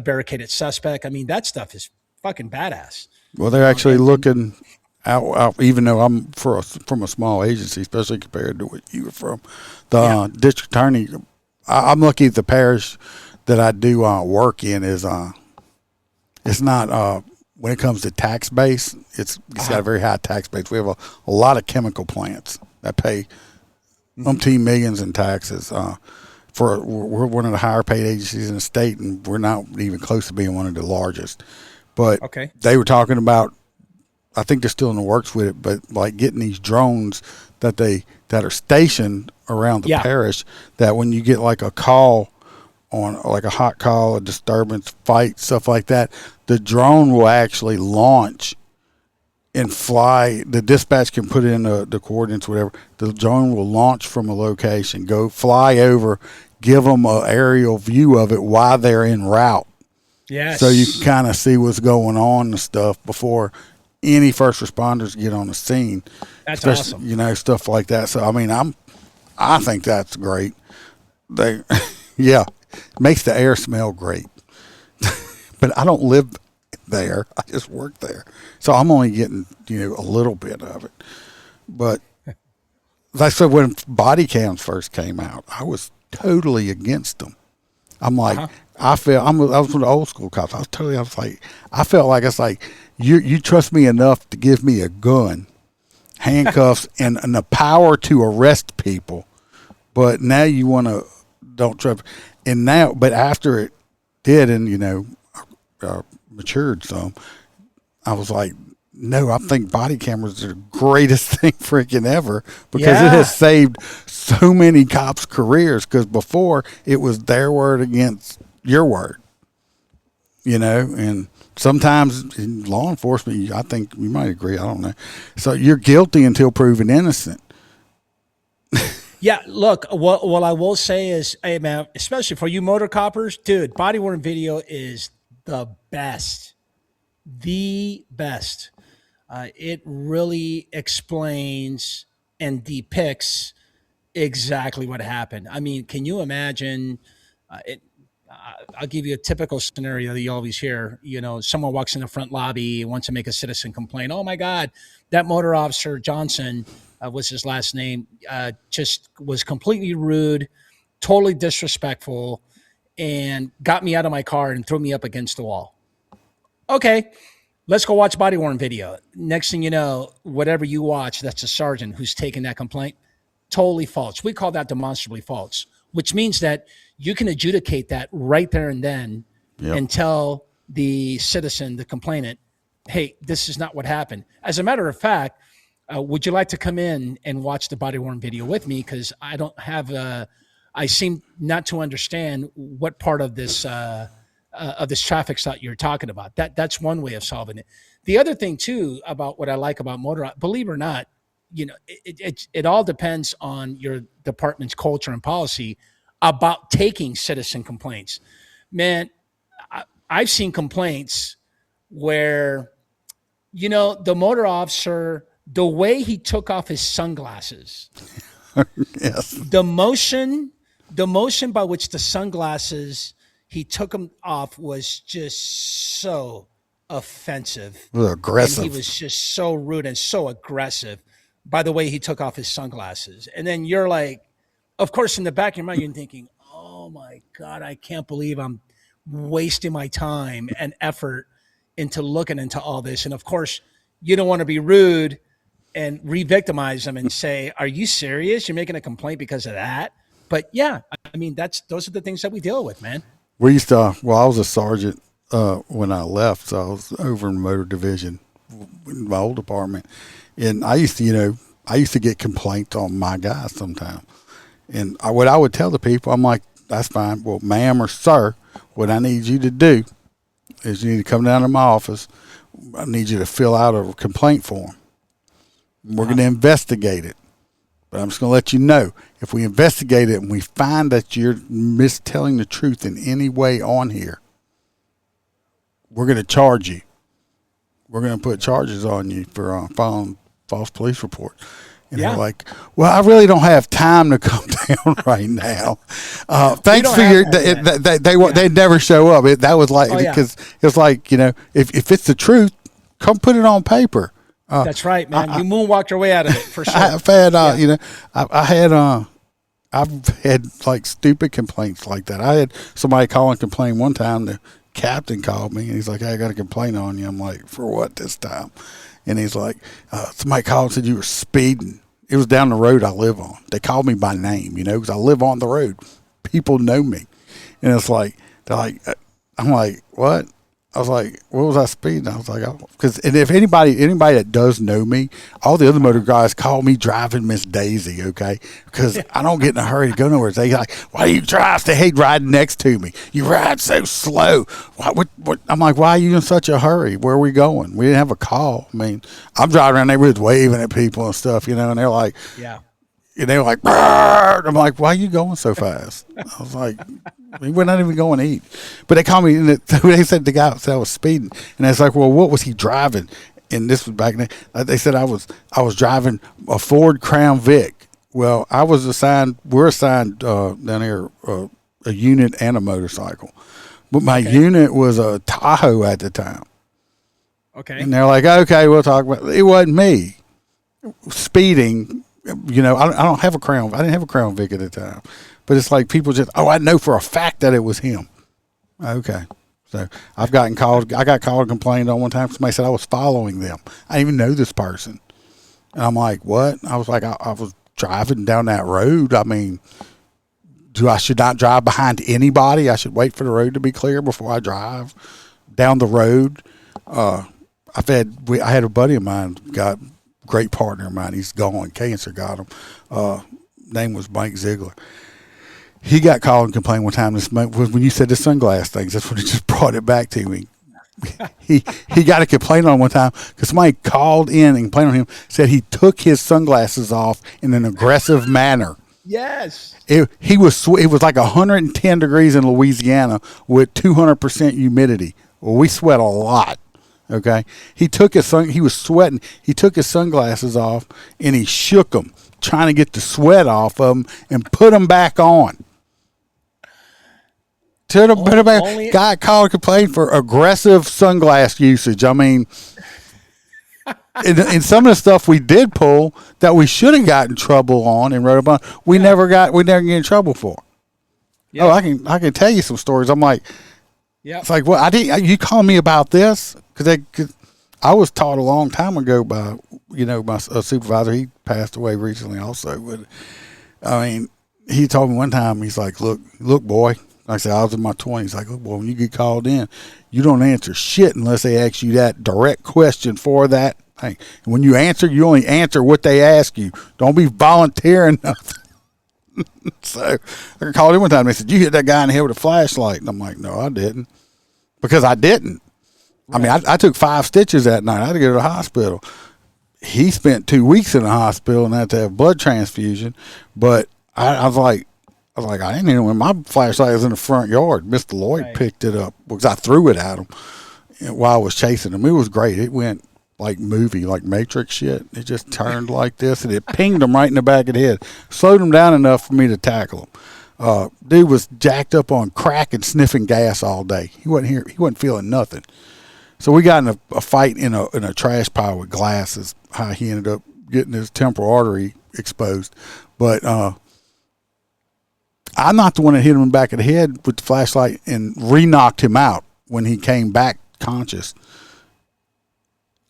barricaded suspect. I mean, that stuff is fucking badass. Well, they're actually And looking out. Even though I'm from a small agency, especially compared to what you were from, the yeah, district attorney. I'm lucky the parish that I do work in is it's not when it comes to tax base. It's got a very high tax base. We have a lot of chemical plants that pay umpteen millions in taxes. We're one of the higher paid agencies in the state, and we're not even close to being one of the largest. But okay, they were talking about, I think they're still in the works with it, but like getting these drones that are stationed around the yeah, parish, that when you get like a call on like a hot call, a disturbance, fight, stuff like that, the drone will actually launch and fly. The dispatch can put in the coordinates, whatever. The drone will launch from a location, go fly over, give them an aerial view of it while they're en route. yes, So you can kind of see what's going on and stuff before any first responders get on the scene. that's Especially, awesome. stuff like that. So I mean, I think that's great. They, yeah, makes the air smell great. But I don't live there. I just work there, so I'm only getting a little bit of it. But like I said, when body cams first came out, I was totally against them. I'm like, I was one of the old school cops. I felt like it's like you trust me enough to give me a gun handcuffs, and the power to arrest people. But now you want to don't trust. And now, but after it did, and matured some, I was like, no, I think body cameras are the greatest thing freaking ever because it has saved so many cops' careers. Because before it was their word against your word, and sometimes in law enforcement, I think you might agree. I don't know. So you're guilty until proven innocent. Yeah, look, what I will say is, hey, man, especially for you motor coppers, dude, body-worn video is the best. The best. It really explains and depicts exactly what happened. I mean, can you imagine? I'll give you a typical scenario that you always hear. Someone walks in the front lobby, wants to make a citizen complaint. Oh my God, that motor officer Johnson was his last name. Just was completely rude, totally disrespectful, and got me out of my car and threw me up against the wall. Okay, let's go watch body worn video. Next thing you know, whatever you watch, that's a sergeant who's taking that complaint. Totally false. We call that demonstrably false, which means that you can adjudicate that right there and then and tell the citizen, the complainant, hey, this is not what happened. As a matter of fact, would you like to come in and watch the body worn video with me? Because I don't have I seem not to understand what part of this traffic stop you're talking about. That's one way of solving it. The other thing too about what I like about motor, believe it or not, it all depends on your department's culture and policy about taking citizen complaints. Man, I've seen complaints where, the motor officer, the way he took off his sunglasses, yes, the motion by which the sunglasses, he took them off was just so offensive. It was aggressive. And he was just so rude and so aggressive by the way he took off his sunglasses. And then you're like, of course, in the back of your mind, you're thinking, oh my God, I can't believe I'm wasting my time and effort into looking into all this. And of course, you don't want to be rude and re-victimize them and say, are you serious? You're making a complaint because of that? But yeah, I mean, those are the things that we deal with, man. We used to, I was a sergeant when I left, so I was over in the motor division in my old department. And I used to get complaints on my guys sometimes. And what I would tell the people, I'm like, that's fine. Well, ma'am or sir, what I need you to do is you need to come down to my office. I need you to fill out a complaint form. We're going to investigate it. But I'm just going to let you know, if we investigate it and we find that you're mistelling the truth in any way on here, we're going to charge you. We're going to put charges on you for filing false police report. And they're like, well, I really don't have time to come down right now. Thanks for your. They never show up. That was like because it was like if it's the truth, come put it on paper. That's right, man. You moonwalked your way out of it for sure. I've had I've had like stupid complaints like that. I had somebody call and complain one time. The captain called me and he's like, hey, I got a complaint on you. I'm like, for what this time? And he's like, somebody called and said you were speeding. It was down the road I live on. They called me by name, because I live on the road. People know me. And it's like, I'm like, what? I was like, what was I speeding? I was like, and if anybody that does know me, all the other motor guys call me driving Miss Daisy, okay? Because I don't get in a hurry to go nowhere. They like, why do you drive? They hate riding next to me. You ride so slow. What? I'm like, why are you in such a hurry? Where are we going? We didn't have a call. I mean, I'm driving around neighborhoods waving at people and stuff, and they're like, yeah. And they were like, brrr. I'm like, why are you going so fast? I was like, we're not even going to eat. But they called me, and they said the guy said I was speeding. And I was like, well, what was he driving? And this was back then. They said I was driving a Ford Crown Vic. Well, we're assigned down here a unit and a motorcycle. But my unit was a Tahoe at the time. Okay. And they're like, okay, we'll talk about it. It wasn't me speeding. I don't have a Crown. I didn't have a Crown Vic at the time, but it's like people just, I know for a fact that it was him. Okay. So I got called and complained on one time. Somebody said I was following them. I didn't even know this person. And I'm like, what? I was like, I was driving down that road. I mean, should not drive behind anybody? I should wait for the road to be clear before I drive down the road. I had a buddy of mine, got great partner of mine. He's gone. Cancer got him. Name was Mike Ziegler. He got called and complained one time. When you said the sunglass things, that's when it just brought it back to me. He got a complaint on one time because somebody called in and complained on him. Said he took his sunglasses off in an aggressive manner. Yes. It was like 110 degrees in Louisiana with 200% humidity. Well, we sweat a lot. Okay. He was sweating. He took his sunglasses off and he shook them, trying to get the sweat off of them and put them back on. Guy called and complained for aggressive sunglass usage. I mean, in some of the stuff we did pull that we should have gotten in trouble on and wrote about, we never get in trouble for. Yeah. Oh, I can tell you some stories. I'm like, it's like, well, you call me about this because I was taught a long time ago by my supervisor. He passed away recently also, but I mean, he told me one time, he's like, look, boy. Like I said, I was in my 20s. He's like, look, boy, when you get called in, you don't answer shit unless they ask you that direct question for that thing. And when you answer, you only answer what they ask you. Don't be volunteering nothing. So I called him one time and they said, you hit that guy in the head with a flashlight. And I'm like, no, I didn't. Because I didn't. Right. I mean, I took 5 stitches that night. I had to go to the hospital. He spent 2 weeks in the hospital and had to have blood transfusion. But I was like, I didn't even, when my flashlight was in the front yard, Mr. Lloyd picked it up because I threw it at him while I was chasing him. It was great. It went like Matrix shit. It just turned like this and it pinged him right in the back of the head. Slowed him down enough for me to tackle him. Dude was jacked up on crack and sniffing gas all day. He wasn't feeling nothing. So we got in a fight in a trash pile with glasses. How he ended up getting his temporal artery exposed. But, I'm not the one that hit him in the back of the head with the flashlight and re-knocked him out when he came back conscious.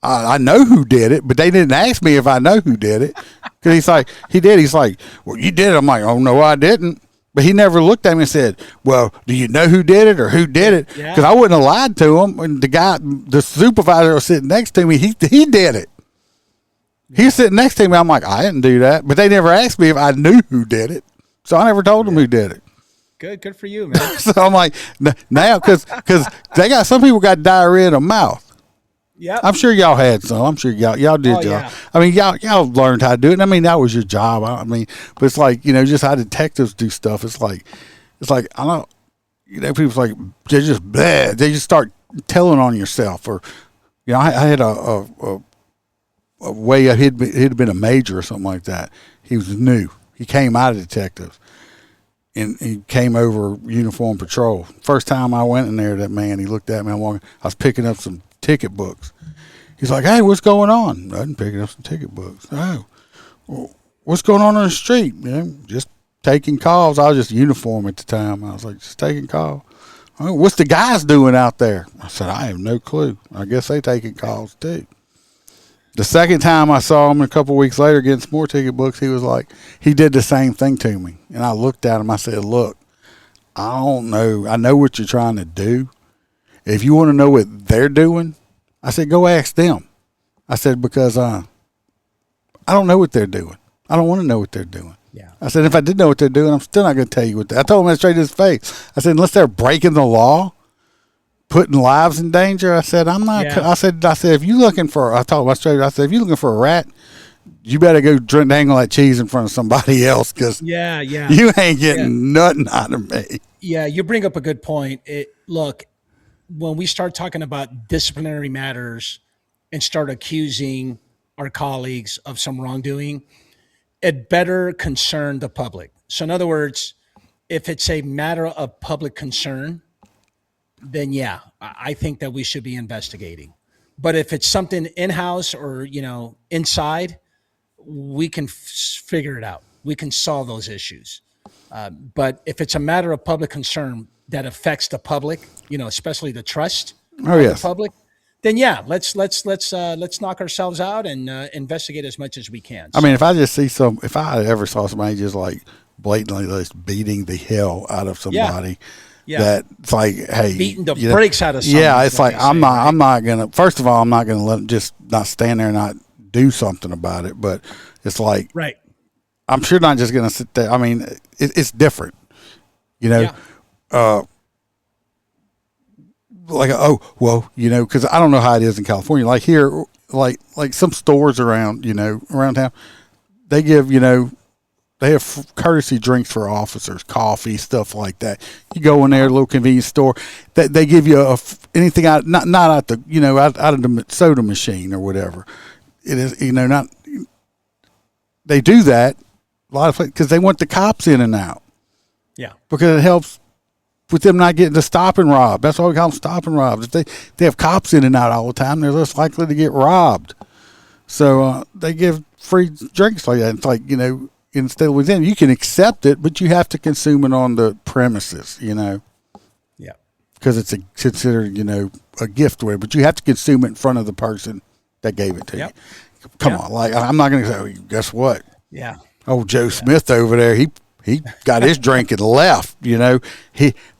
I know who did it, but they didn't ask me if I know who did it. Because he's like, he did. He's like, well, you did it. I'm like, oh, no, I didn't. But he never looked at me and said, well, do you know who did it or who did it? Because I wouldn't have lied to him. And the supervisor was sitting next to me. He did it. He was sitting next to me. I'm like, I didn't do that. But they never asked me if I knew who did it. So I never told them who did it. Good for you, man. So I'm like, now, because some people got diarrhea in their mouth. Yeah, I'm sure y'all had some. I'm sure y'all did. Oh, yeah. I mean, y'all learned how to do it. I mean, that was your job. I mean, but it's like, just how detectives do stuff. It's like I don't. People's like they just bleh. They just start telling on yourself, or I had a way he'd been a major or something like that. He was new. He came out of detectives, and he came over uniform patrol. First time I went in there, that man, he looked at me. I was picking up some ticket books. He's like, hey, what's going on? I've been picking up some ticket books. Oh, well, what's going on the street? Just taking calls. I was just uniform at the time. I was like, just taking calls. Oh, what's the guys doing out there? I said, I have no clue. I guess they taking calls too. The second time I saw him a couple of weeks later getting some more ticket books, he was like, he did the same thing to me. And I looked at him. I said, look, I don't know. I know what you're trying to do. If you want to know what they're doing, I said, go ask them. I said, because I don't know what they're doing. I don't want to know what they're doing. Yeah. I said, if I did know what they're doing, I'm still not going to tell you what I told him that straight to his face. I said, unless they're breaking the law, putting lives in danger, I said, I'm not. Yeah. I said, if you looking for, I told him straight. I said, if you looking for a rat, you better go dangle that cheese in front of somebody else, because you ain't getting nothing out of me. Yeah, you bring up a good point. Look, when we start talking about disciplinary matters and start accusing our colleagues of some wrongdoing, it better concern the public. So, in other words, if it's a matter of public concern, then yeah, I think that we should be investigating. But if it's something in-house or, inside, we can figure it out. We can solve those issues. But if it's a matter of public concern that affects the public, especially the trust of the public, then yeah, let's knock ourselves out and investigate as much as we can. I mean, if I ever saw somebody just like blatantly just beating the hell out of somebody, Yeah. that's like, hey, Beating the brakes out of someone. yeah, it's like I'm right? not gonna. First of all, I'm not gonna let them just not stand there and not do something about it. But it's like, Right. I'm sure not just gonna sit there. I mean, it's different, you know. Yeah. Like, oh well, you know, because I don't know how it is in California. Like here, like some stores around town, they give, they have courtesy drinks for officers, coffee, stuff like that. You go in there, a little convenience store, they give you anything out, not out the, out of the soda machine or whatever. It is, not. They do that a lot of places because they want the cops in and out. Yeah. Because it helps with them not getting the stop and rob. That's why we call them stop and robs. If they have cops in and out all the time, they're less likely to get robbed. So they give free drinks like that. It's like, instead of within, you can accept it, but you have to consume it on the premises, Yeah. because it's considered, a gift away, but you have to consume it in front of the person that gave it to you. Come on. Like, I'm not going to say, oh, guess what? Yeah. Oh, Joe Smith over there, he got his drink and left.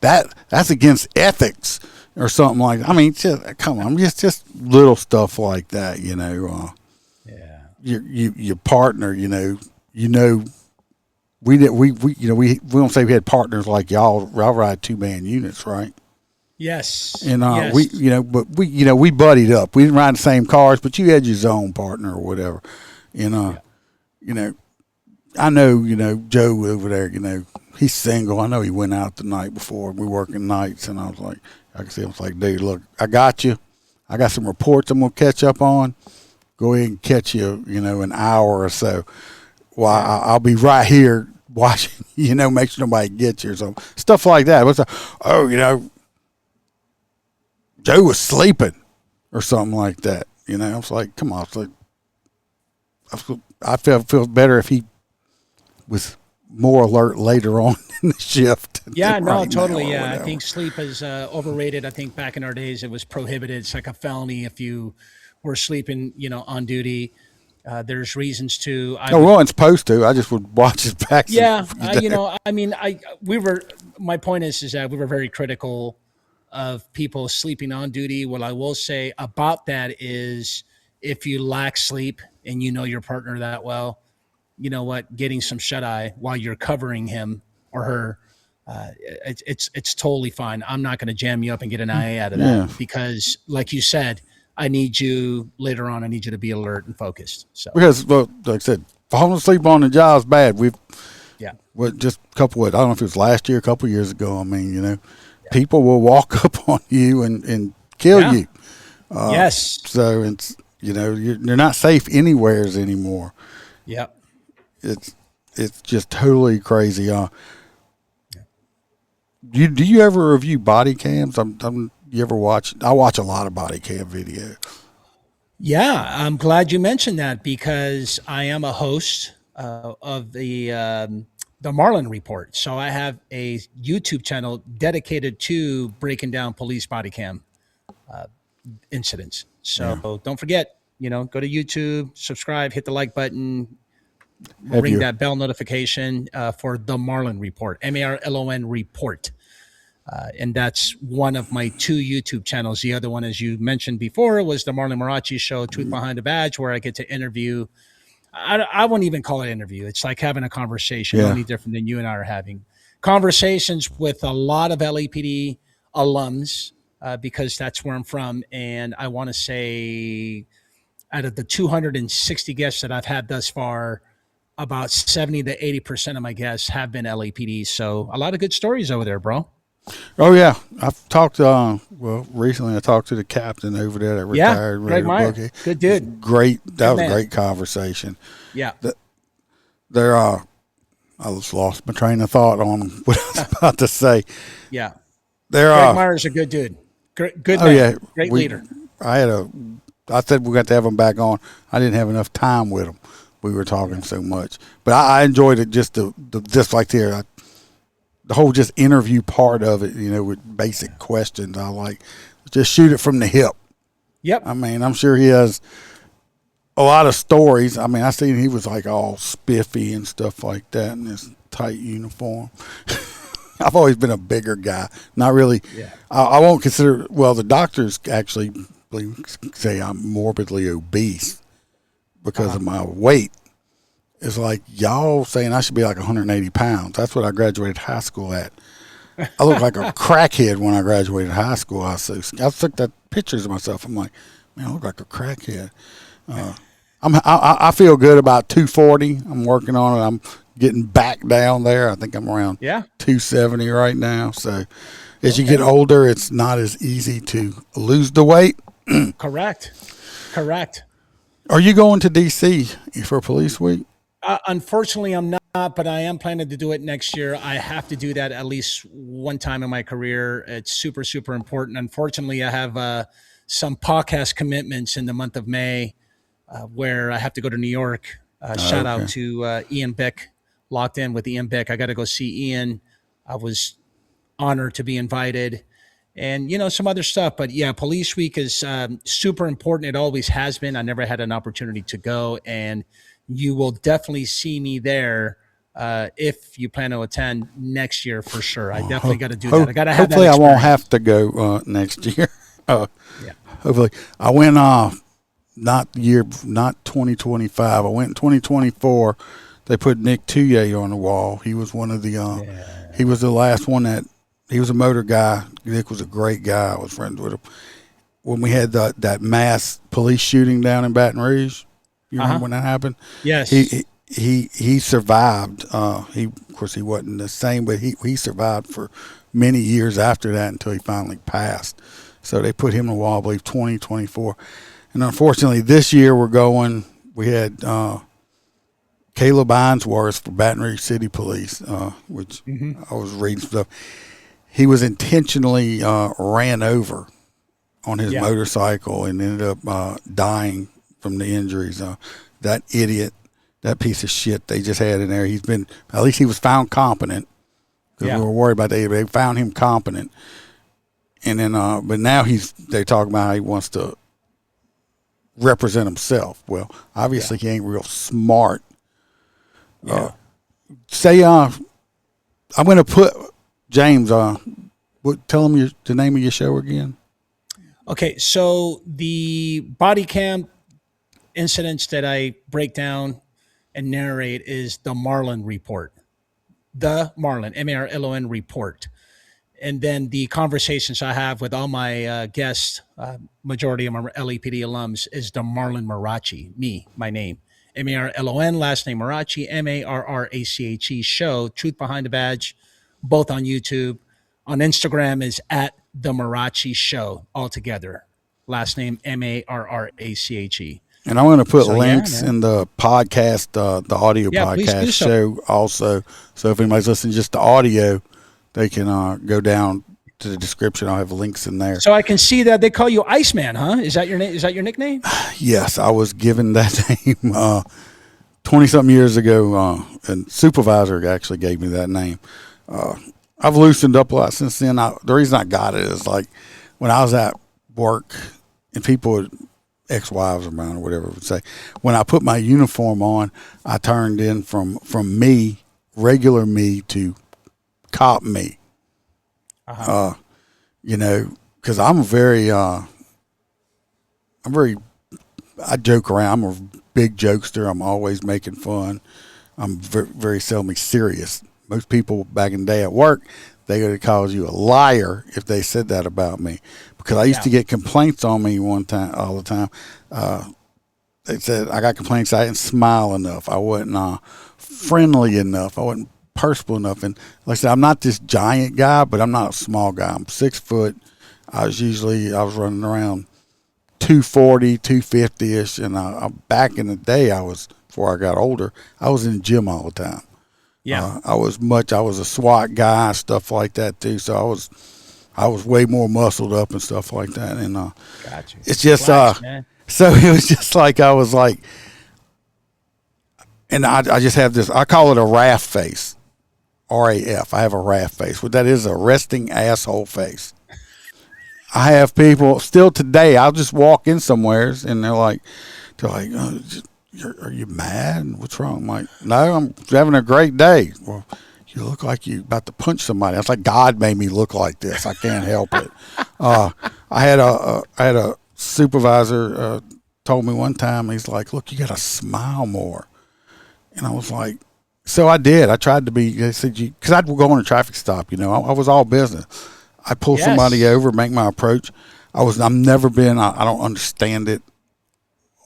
That's against ethics or something like that. I mean, come on, just little stuff like that. Your partner. We don't say we had partners like y'all ride 2-man units, right? Yes. And yes. we buddied up. We didn't ride the same cars, but you had your own partner or whatever. I know, Joe over there, he's single. I know he went out the night before. We working nights, and I was like, dude, look, I got you. I got some reports I'm going to catch up on. Go ahead and catch you, an hour or so. Well, I'll be right here watching, make sure nobody gets you or something. Stuff like that. Joe was sleeping or something like that. I was like, come on. It's like, I feel better if he was more alert later on in the shift. Yeah, no, right totally. Yeah, I think sleep is overrated. I think back in our days it was prohibited. It's like a felony if you were sleeping, on duty. There's reasons to. We weren't supposed to. I just would watch his back. Yeah, my point is that we were very critical of people sleeping on duty. What I will say about that is, if you lack sleep and your partner that well, you know what, getting some shut eye while you're covering him or her, it's totally fine. I'm not going to jam you up and get an IA out of that because, like you said, I need you later on. I need you to be alert and focused. So because, like I said, falling asleep on the job is bad. Just a couple of, I don't know if it was last year, a couple of years ago. I mean, people will walk up on you and kill you. Yes. So it's, you're not safe anywheres anymore. Yeah. It's just totally crazy. Do you ever review body cams? You ever watch? I watch a lot of body cam video. Yeah, I'm glad you mentioned that because I am a host of the Marlon Report. So I have a YouTube channel dedicated to breaking down police body cam incidents. So don't forget, go to YouTube, subscribe, hit the like button, ring that bell notification for the Marlon Report, Marlon Report. And that's one of my 2 YouTube channels. The other one, as you mentioned before, was the Marlon Marrache show, Truth Behind the Badge, where I get to interview. I wouldn't even call it interview. It's like having a conversation, only different than you and I are having. Conversations with a lot of LAPD alums because that's where I'm from. And I want to say out of the 260 guests that I've had thus far, about 70 to 80% of my guests have been LAPD. So a lot of good stories over there, bro. Oh yeah, I've talked. Recently I talked to the captain over there that retired. Greg Meyer, good dude. Great, that was a great conversation. Yeah, I just lost my train of thought on what I was about to say. Yeah, Greg Meyer's a good dude. Good man. Great leader. I said we got to have him back on. I didn't have enough time with him. We were talking so much, but I enjoyed it. Just the whole just interview part of it, with basic questions. I like just shoot it from the hip. Yep. I mean, I'm sure he has a lot of stories. I mean, I seen he was like all spiffy and stuff like that in his tight uniform. I've always been a bigger guy. Not really. Yeah. I won't consider. Well, the doctors actually say I'm morbidly obese because of my weight. It's like y'all saying I should be like 180 pounds. That's what I graduated high school at. I look like a crackhead when I graduated high school. I took that pictures of myself. I'm like, man, I look like a crackhead. I feel good about 240. I'm working on it. I'm getting back down there. I think I'm around 270 right now. So as you get older, it's not as easy to lose the weight. Correct. Are you going to D.C. for Police Week? Unfortunately, I'm not, but I am planning to do it next year. I have to do that at least one time in my career. It's super, super important. Unfortunately, I have some podcast commitments in the month of May where I have to go to New York. Shout out to Ian Bick, locked in with Ian Bick. I got to go see Ian. I was honored to be invited. And, some other stuff. But yeah, Police Week is super important. It always has been. I never had an opportunity to go. And you will definitely see me there if you plan to attend next year for sure. I definitely got to do that. I got to have hopefully that experience. I won't have to go next year. Yeah. Hopefully. I went not 2025. I went in 2024. They put Nick Touye on the wall. He was one of the he was the last one he was a motor guy. Nick was a great guy. I was friends with him. When we had that mass police shooting down in Baton Rouge, you remember when that happened? Yes. He survived. Of course he wasn't the same, but he survived for many years after that until he finally passed. So they put him on the wall, I believe, 2024. And unfortunately, this year we had Caleb Ainsworth for Baton Rouge City Police, which I was reading stuff. He was intentionally ran over on his motorcycle and ended up dying from the injuries. That idiot, that piece of shit they just had in there, at least he was found competent, because we were worried about that. They found him competent. And then, but now they talk about how he wants to represent himself. Well, obviously he ain't real smart. I'm going to put James, tell him the name of your show again. Okay, so the body cam incidents that I break down and narrate is the Marlon Report. The Marlon, Marlon Report. And then the conversations I have with all my guests, majority of them are LAPD alums, is the Marlon Marrache, my name. Marlon, last name Marrache, Marrache show, Truth Behind the Badge, both on YouTube. On Instagram is at the Marrache Show altogether. Last name Marrache. And I'm going to put links in the podcast, the audio podcast show also. So if anybody's listening just to audio, they can go down to the description. I'll have links in there. So I can see that they call you Iceman, huh? Is that your name? Is that your nickname? Yes, I was given that name 20-something years ago, and supervisor actually gave me that name. I've loosened up a lot since then. The reason I got it is like when I was at work and people would, ex-wives around or whatever would say, when I put my uniform on, I turned in from me, regular me, to cop me. Because I joke around. I'm a big jokester. I'm always making fun. I'm very, very seldomly serious. Most people back in the day at work, they would call you a liar if they said that about me, because I used to get complaints on me all the time. They said I got complaints. I didn't smile enough. I wasn't friendly enough. I wasn't personable enough. And like I said, I'm not this giant guy, but I'm not a small guy. I'm 6 foot. I was running around 240, 250-ish. And back in the day, before I got older, I was in the gym all the time. Yeah. I was a SWAT guy, stuff like that too. So I was way more muscled up and stuff like that. And gotcha. It's just man. So it was just like I was like, and I just have this. I call it a RAF face, RAF. I have a RAF face. What that is, a resting asshole face. I have people still today. I'll just walk in somewheres and they're like, oh, are you mad? What's wrong? I'm like, no, I'm having a great day. Well, you look like you about to punch somebody. I was like, God made me look like this. I can't help it. I had a supervisor told me one time. He's like, look, you got to smile more. And I was like, so I did. I tried to be. They said because I'd go on a traffic stop. I was all business. I pull somebody over, make my approach. I've never been. I don't understand it.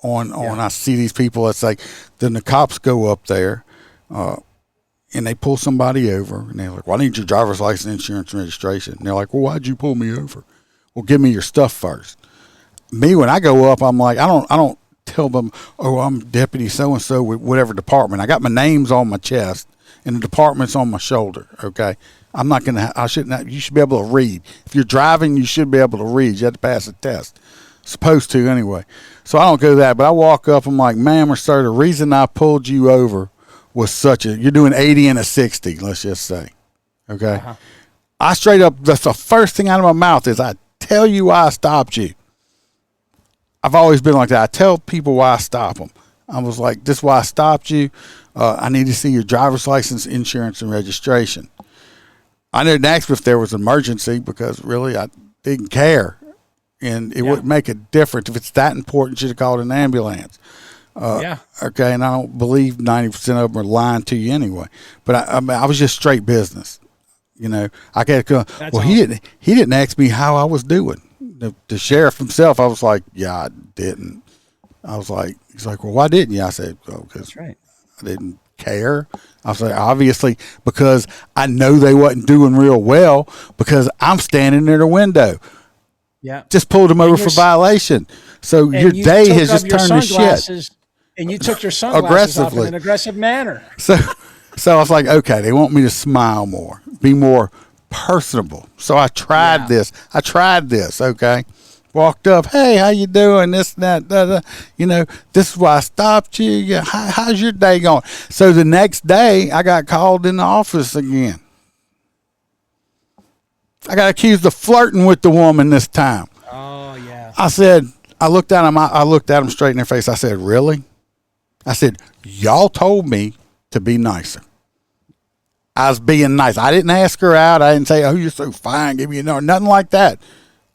I see these people. It's like then the cops go up there, and they pull somebody over, and they're like, "Well, I need your driver's license, insurance, and registration." And they're like, "Well, why'd you pull me over?" Well, give me your stuff first. Me, when I go up, I'm like, I don't tell them, "Oh, I'm deputy so and so with whatever department." I got my names on my chest, and the department's on my shoulder. Okay. I'm not going to, I shouldn't, you should be able to read. If you're driving, you should be able to read. You have to pass a test. Supposed to anyway. So I don't go that, but I walk up, I'm like, ma'am or sir, the reason I pulled you over was you're doing 80 and a 60, let's just say. Okay. Uh-huh. I straight up, that's the first thing out of my mouth is I tell you why I stopped you. I've always been like that. I tell people why I stop them. I was like, this is why I stopped you. I need to see your driver's license, insurance, and registration. I didn't ask if there was an emergency because really I didn't care. And it wouldn't make a difference. If it's that important, you should have called an ambulance. Okay, and I don't believe 90% of them are lying to you anyway. But I was just straight business. I got to go, well, awesome. He didn't ask me how I was doing. The sheriff himself, I was like, yeah, I didn't. I was like, he's like, well, why didn't you? I said, oh, because I didn't care. I was like, obviously, because I know they wasn't doing real well because I'm standing in the window. Yeah. Just pulled them over for violation. So your day has just turned to shit. And you took your sunglasses off in an aggressive manner. So I was like, okay, they want me to smile more, be more personable. So I tried this. Okay. Walked up, hey, how you doing? This and that, this is why I stopped you. Yeah, how's your day going? So the next day, I got called in the office again. I got accused of flirting with the woman this time. Oh yeah. I looked at him straight in their face. I said, really? I said, y'all told me to be nicer. I was being nice. I didn't ask her out. I didn't say, oh, you're so fine. Give me a number. Nothing like that.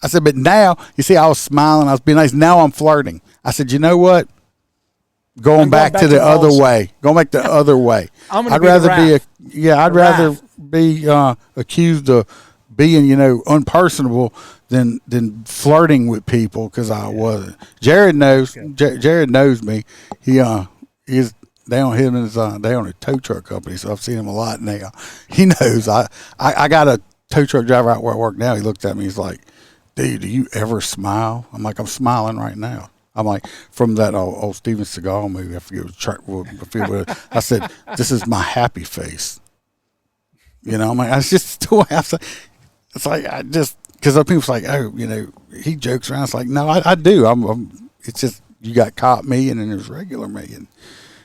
I said, but now, you see, I was smiling. I was being nice. Now I'm flirting. I said, you know what? Going back to the other way. Going back the other way. I'd rather be accused of being, unpersonable than flirting with people because I wasn't. Jared knows. Jared knows me. They own a tow truck company, so I've seen him a lot now. He knows. I got a tow truck driver out where I work now. He looked at me. He's like, dude, do you ever smile? I'm like, I'm smiling right now. I'm like, from that old Steven Seagal movie, I forget I said, this is my happy face. I'm like, it's just the way I say. It's like, because other people's like, oh, he jokes around. It's like, no, I do. It's just, you got caught me and then there's regular me. And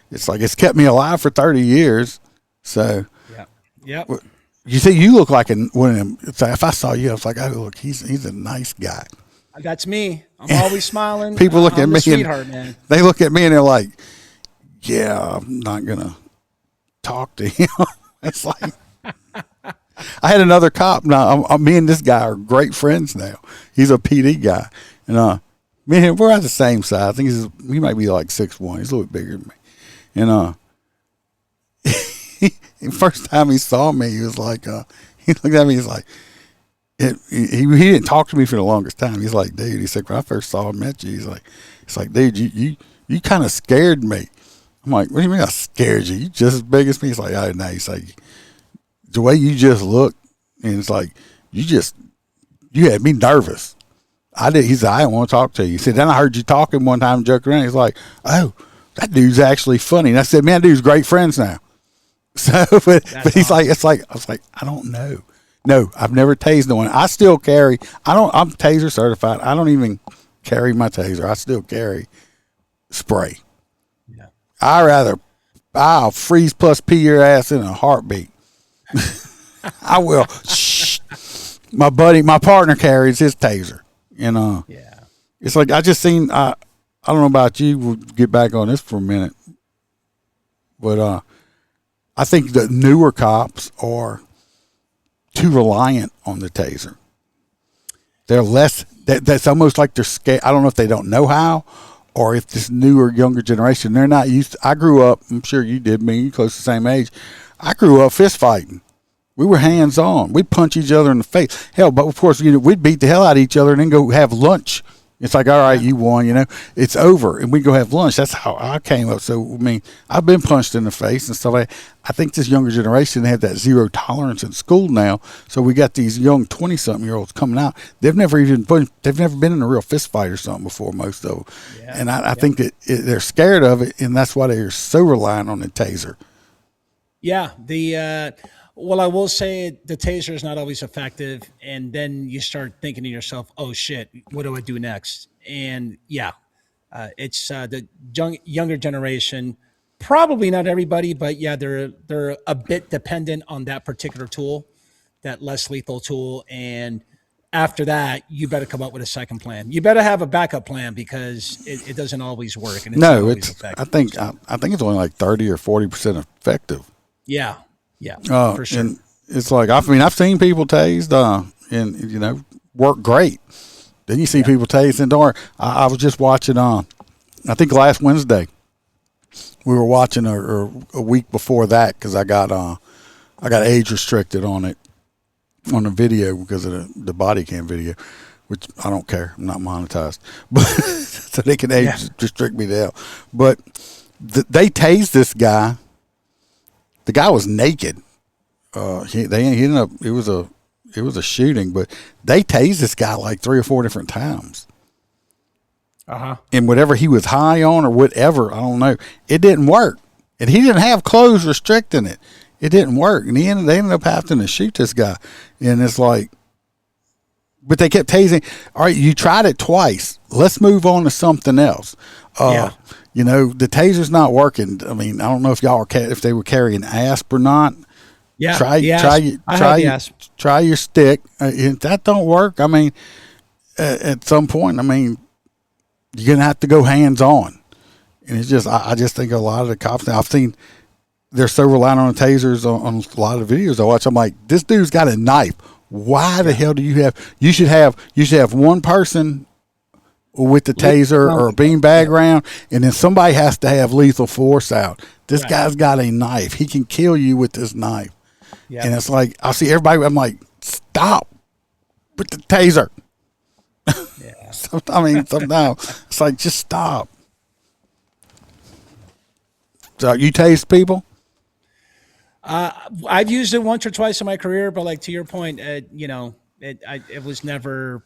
it's like, it's kept me alive for 30 years. So, yeah. You see, you look like one of them. It's like, if I saw you, I was like, oh, look, he's a nice guy. That's me. I'm always smiling. People look at me, sweetheart, man. They look at me and they're like, yeah, I'm not going to talk to him. It's like, I had another cop. Now, me and this guy are great friends now. He's a PD guy. And me and him, we're at the same size. I think he might be like 6'1". He's a little bit bigger than me. And the first time he saw me, he was like, he looked at me, he's like, he didn't talk to me for the longest time. He's like, dude, he said, when I first saw him, met you, he's like, dude, you kind of scared me. I'm like, what do you mean I scared you? You just as big as me? He's like, oh, no. He's like, the way you just look, and it's like, you had me nervous. He said, I didn't want to talk to you. He said, then I heard you talking one time, joking around. He's like, oh, that dude's actually funny. And I said, man, dude's great friends now. So, but he's awesome. I was like, I don't know. No, I've never tased no one. I still carry, I'm taser certified. I don't even carry my taser. I still carry spray. Yeah. I'll freeze plus pee your ass in a heartbeat. I will. My partner carries his taser. And Yeah. it's like I just seen. I don't know about you. We'll get back on this for a minute, but I think the newer cops are too reliant on the taser. They're less. That's almost like they're scared. I don't know if they don't know how, or if this newer, younger generation, they're not used to. I grew up. I'm sure you did. Me, close to the same age. I grew up fist fighting. We were hands on. We'd punch each other in the face. Hell, but of course, we'd beat the hell out of each other and then go have lunch. It's like, all right, you won, it's over. And we go have lunch. That's how I came up. So, I mean, I've been punched in the face and stuff like that. I think this younger generation, they have that zero tolerance in school now. So we got these young 20-something-year-olds coming out. They've never been in a real fist fight or something before, most of them. Yeah. And I think that they're scared of it, and that's why they're so reliant on the taser. Yeah. Well, I will say the taser is not always effective, and then you start thinking to yourself, "Oh shit, what do I do next?" And it's the younger generation. Probably not everybody, but yeah, they're a bit dependent on that particular tool, that less lethal tool. And after that, you better come up with a second plan. You better have a backup plan because it doesn't always work, and it's not always effective. I think it's only like 30 or 40% effective. Yeah. Yeah, for sure. And it's like, I've seen people tased, and work great. Then you see people tased and darn. I was just watching, I think last Wednesday, we were watching or a week before that because I got age restricted on it on the video because of the body cam video, which I don't care. I'm not monetized, but so they can age restrict me to hell. But they tased this guy. The guy was naked. He ended up. It was a shooting, but they tased this guy like 3 or 4 different times. And whatever he was high on or whatever, I don't know. It didn't work, and he didn't have clothes restricting it. It didn't work, and they ended up having to shoot this guy. And it's like, but they kept tasing. All right, you tried it twice. Let's move on to something else. The taser's not working. I mean, I don't know if if they were carrying asp or not. Yeah, try your stick. If that don't work, I mean, at some point, I mean, you're gonna have to go hands on. And it's just, I just think a lot of the cops now, I've seen they're so reliant on the tasers on a lot of videos I watch. I'm like, this dude's got a knife. Why the hell do you have? You should have one person with the taser or a beanbag round, and then somebody has to have lethal force out. This guy's got a knife. He can kill you with this knife. Yep. And it's like, I see everybody, I'm like, stop with the taser. Yeah. Sometimes it's like, just stop. So you tase people? I've used it once or twice in my career, but like to your point, it was never.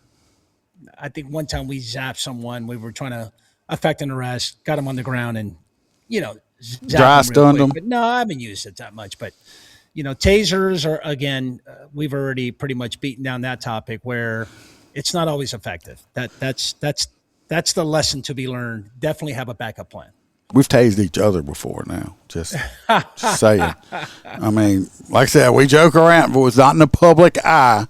I think one time we zapped someone. We were trying to effect an arrest, got him on the ground, and dry stunned him. But no, I haven't used it that much. But tasers are, again, we've already pretty much beaten down that topic where it's not always effective. That's the lesson to be learned. Definitely have a backup plan. We've tased each other before now. Just saying. I mean, like I said, we joke around, but it was not in the public eye.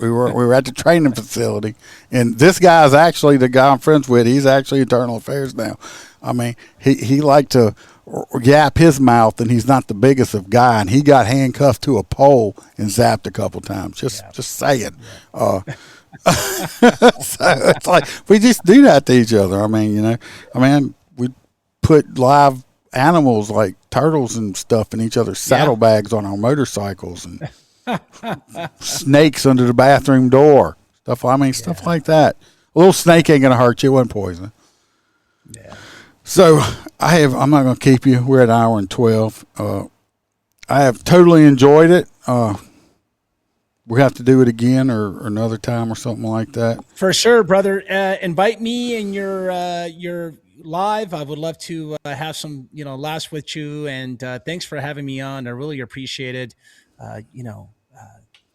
We were at the training facility, and this guy's actually the guy I'm friends with. He's actually internal affairs now. I mean, he liked to yap his mouth, and he's not the biggest of guy, and he got handcuffed to a pole and zapped a couple times. Just saying. So it's like we just do that to each other. I mean, we put live animals like turtles and stuff in each other's saddlebags on our motorcycles, and snakes under the bathroom door. Stuff like that. A little snake ain't gonna hurt you. It wasn't poison. Yeah. So I'm not gonna keep you. We're at 1:12. I have totally enjoyed it. We have to do it again or another time or something like that. For sure, brother. Invite me in your live. I would love to have some laughs with you. And thanks for having me on. I really appreciate it.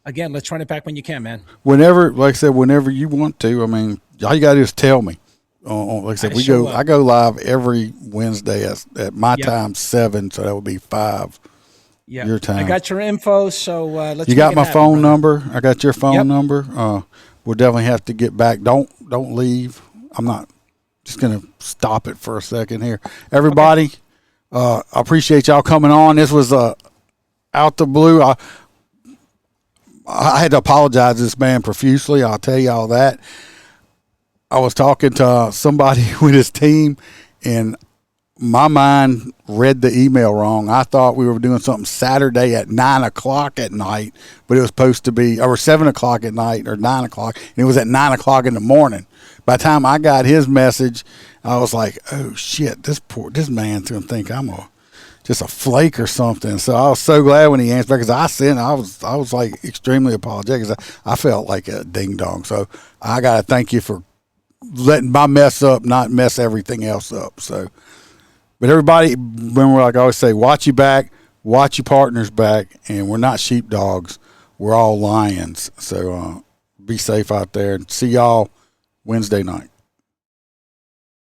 Again, let's run it back when you can, man. Whenever, like I said, whenever you want to. I mean, all you got to do is tell me. Like I said, I go live every Wednesday at my time, 7, so that would be 5 your time. I got your info, so let's. You got my phone number. I got your phone number. we'll definitely have to get back. Don't leave. I'm not just gonna stop it for a second here. Everybody, I appreciate y'all coming on. This was out the blue. I had to apologize to this man profusely. I'll tell you all that. I was talking to somebody with his team, and my mind read the email wrong. I thought we were doing something Saturday at 9 o'clock at night, but it was supposed to be, or 7 o'clock at night, or 9 o'clock, and it was at 9 o'clock in the morning. By the time I got his message, I was like, oh shit, this man's gonna think I'm just a flake or something. So I was so glad when he answered back, because I was like extremely apologetic, because I felt like a ding dong. So I gotta thank you for letting my mess up not mess everything else up. So, but everybody, remember, like I always say, watch your back, watch your partner's back, and we're not sheepdogs, we're all lions. So be safe out there, and see y'all Wednesday night.